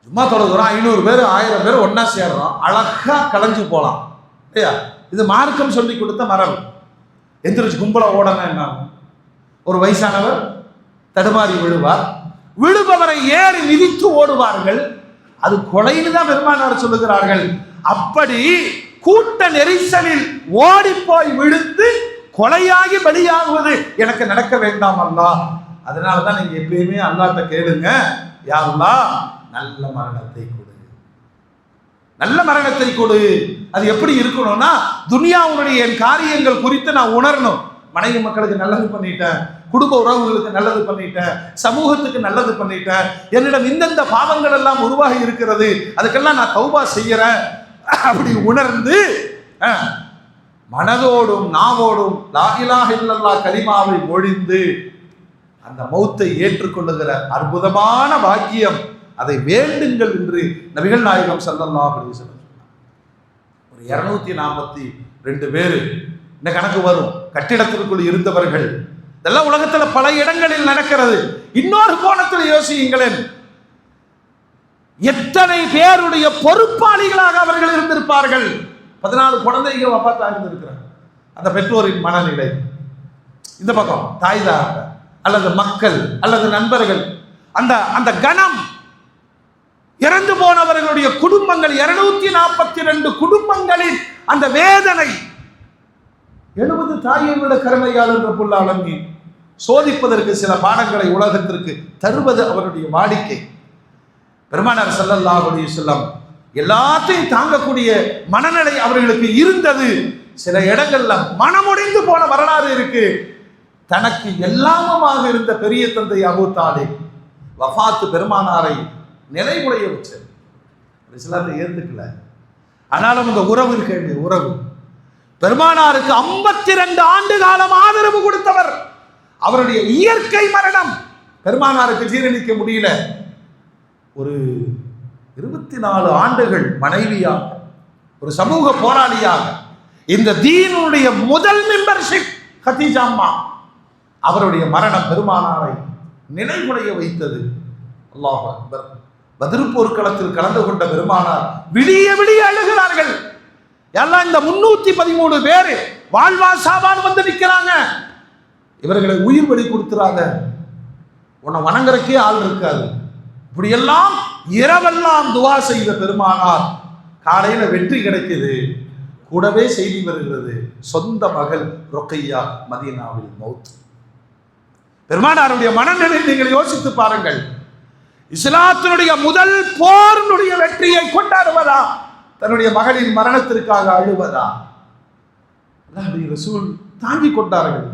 சும்மா தொழுகிறோம், 500 பேர் 1000 பேர் ஒன்னா சேர்றோம், அழகா கலைஞ்சு போலாம் இல்லையா? இது மார்க்கம் சொல்லி கொடுத்த மரபு. எந்திரிச்சு கும்பல ஓடனா என்ன ஆகும்? ஒரு வயசானவர் தடுமாறி விழுவார், விழுபவரை ஏறி மிதித்து ஓடுவார்கள், அது கொலைன்னு தான் பெருமானார் சொல்லுகிறார்கள். அப்படி கூட்ட நெரிசலில் ஓடி போய் விழுந்து கொலையாகி பலியாகுவது எனக்கு நடக்க வேண்டாம் அல்லாஹ். அதனாலதான் நீங்க எப்பயுமே அல்லாஹ்ட்ட கேளுங்க, யா அல்லாஹ் நல்ல மரணத்தை கொடு, நல்ல மரணத்தை கொடு. அது எப்படி இருக்கணும்னா, துனியாவுடைய என் காரியங்கள் குறித்து நான் உணரணும். மனைவி மக்களுக்கு நல்லது பண்ணிட்டேன், குடும்ப உறவுகளுக்கு நல்லது பண்ணிட்டேன், சமூகத்துக்கு நல்லது பண்ணிட்டேன், என்னிடம் இந்தந்த பாவங்கள் எல்லாம் உருவாகி இருக்கிறது, அதுக்கெல்லாம் நான் தௌபா செய்யறேன் அப்படி உணர்ந்து மனதோடும் நாவோடும் லா இலாஹ இல்லல்லாஹ் கலிமாவை மொழிந்து அந்த மௌத்தை ஏற்றுக்கொள்ளுகிற அற்புதமான பாக்கியம், அதை வேண்டுங்கள் என்று நபிகள் நாயகம் ஸல்லல்லாஹு அலைஹி வஸல்லம் ஒரு 242 பேர் இந்த கணக்கு வரும் கட்டிடத்திற்குள் இருந்தவர்கள். இதெல்லாம் உலகத்துல பல இடங்களில் நடக்கிறது. இன்னொரு கோணத்தில் யோசியுங்களேன், எத்தனை பேருடைய பொறுப்பாளிகளாக அவர்கள் இருந்திருப்பார்கள். 14 குழந்தைகள் வஃபாத்தா இருந்திருக்கிறாங்க. அந்த பெற்றோரின் மனநிலை, இந்த பக்கம் தாய்தார் அல்லது மக்கள் அல்லது நண்பர்கள், அந்த அந்த கணம், இறந்து போனவர்களுடைய குடும்பங்கள், 242 குடும்பங்களின் அந்த வேதனை, 70 தாயை விட கருணையாளர் என்ற புல்லாலங்கி சோதிப்பதற்கு சில பாடங்களை உலகத்திற்கு தருவது அவருடைய வாடிக்கை. பெருமானார் ஸல்லல்லாஹு அலைஹி வஸல்லம் எல்லாத்தையும் தாங்கக்கூடிய மனநிலை அவர்களுக்கு இருந்தது. சில இடங்கள்ல மனமுடைந்து போன வரலாறு இருக்கு. தனக்கு எல்லாமுமாக இருந்த பெரிய தந்தை அபூ தாலிப் வஃபாத்து பெருமானாரை நிலைகுலைய வச்சது. இஸ்லாத்தை ஏத்துக்கல, ஆனாலும் இந்த உறவு இருக்க உறவு. பெருமானாருக்கு 52 ஆண்டு காலம் ஆதரவு கொடுத்தவர். அவருடைய இயற்கை மரணம் பெருமானாருக்கு ஜீரணிக்க முடியல. ஒரு 24 ஆண்டுகள் மனைவியாக, ஒரு சமூக போராளியாக, இந்த தீனுடைய முதல் மெம்பர்ஷிப் கதீஜா அம்மா, அவருடைய மரணம் பெருமானாரை நிலைகுலைய வைத்தது. அல்லாஹ் அக்பர். பத்ர் போர்க்களத்தில் கலந்து கொண்ட பெருமானார் விடிய விடிய அழுகிறார்கள். எல்லாம் இந்த 313 பேர் வாழ்வா சாவான் வந்து நிற்கிறாங்க. இவர்களை உயிர் பலி கொடுத்துறாங்க, உன்னை வணங்குறக்கே ஆள் இருக்காது. இப்படியெல்லாம் இரவெல்லாம் துவா செய்த பெருமானார் காலையில வெற்றி கிடைக்குது. கூடவே செய்தி வருகிறது, சொந்த மகள் ரொக்கையா மதீனாவில் மௌத். பெருமானாருடைய மனநிலை நீங்கள் யோசித்து பாருங்கள். இஸ்லாத்தினுடைய முதல் போரினுடைய வெற்றியை கொண்டாடுவதா, தன்னுடைய மகளின் மரணத்திற்காக அழுவதா? அல்லாஹ்வுடைய ரசூல் தாங்கிக் கொண்டார்கள்.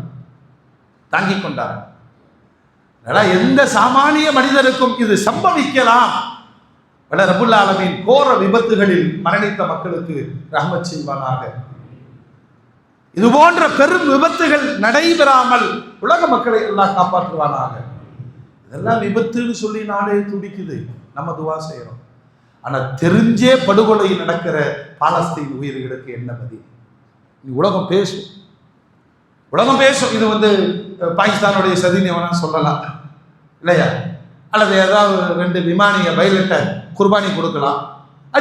எந்த சாமானிய மனிதனுக்கும் இது சம்பவிக்கலாம். வல்ல ரப்புல் ஆலமீன் கோர விபத்துகளில் மரணித்த மக்களுக்கு ரஹ்மத் செய்வானாக. இது போன்ற பெரும் விபத்துகள் நடைபெறாமல் உலக மக்களை எல்லாம் காப்பாற்றுவானாக. இதெல்லாம் விபத்துன்னு சொல்லி நாடே துடிக்குது, நம்ம துவா செய்யறோம். ஆனா தெரிஞ்சே படுகொலை நடக்கிற பாலஸ்தீன் உயிர்களுக்கு என்ன பதில்? உலகம் பேசும், உலகம் பேசும். இது பாகிஸ்தானுடைய சதின்னு வேணா சொல்லலாம் இல்லையா? அல்லது ஏதாவது 2 விமானிய பைலட்டை குர்பானி கொடுக்கலாம்.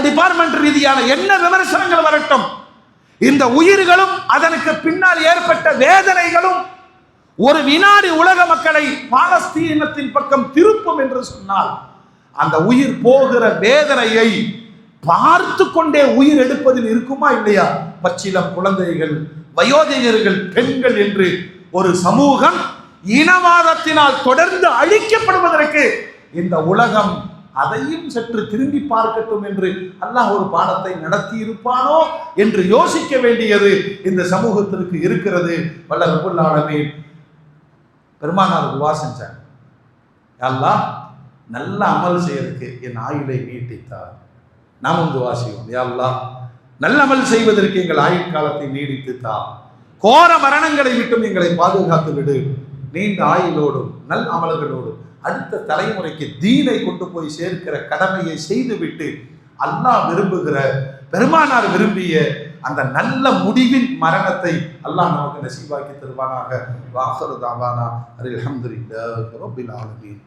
டிபார்ட்மெண்ட் ரீதியான என்ன விமர்சனங்கள் வரட்டும், இந்த உயிர்களும் அதற்கு பின்னால் ஏற்பட்ட வேதனைகளும் ஒரு வினாடி உலக மக்களை பாலஸ்தீனத்தின் பக்கம் திருப்பும் என்று சொன்னால், அந்த உயிர் போகிற வேதனையை பார்த்து கொண்டே உயிர் எடுப்பதில் இருக்குமா இல்லையா? பச்சிலம் குழந்தைகள், வயோதிகர்கள், பெண்கள் என்று ஒரு சமூகம் இனவாதத்தினால் தொடர்ந்து அழிக்கப்படுவதற்கு இந்த உலகம் அதையும் சற்று திரும்பி பார்க்கட்டும் என்று அல்லாஹ் ஒரு பாடத்தை நடத்தி இருப்பானோ என்று யோசிக்க வேண்டியது இந்த சமூகத்திற்கு இருக்கிறது. வல்ல ரப்புல் ஆலமீன் பெருமானார் துஆ செஞ்சாங்க, அல்லாஹ் நல்ல அமல் செய்யறதுக்கு என் ஆயுளை நீட்டித்தார். நாமும் துஆ செய்வோம், யா அல்லாஹ் நல்ல அமல் செய்வதற்கு எங்கள் ஆயுள் காலத்தை நீடித்துத்தா, கோர மரணங்களை விட்டும் எங்களை பாதுகாத்து விடு, நீண்ட ஆயுளோடும் நல் அமல்களோடும் அடுத்த தலைமுறைக்கு தீனை கொண்டு போய் சேர்க்கிற கடமையை செய்துவிட்டு அல்லாஹ் விரும்புகிற பெருமானார் விரும்பிய அந்த நல்ல முடிவின் மரணத்தை அல்லாஹ் நமக்கு நசீபாக்கி தருவானாக. வாஹிரு தஅவானா அல்ஹம்துலில்லாஹி ரப்பில் ஆலமீன்.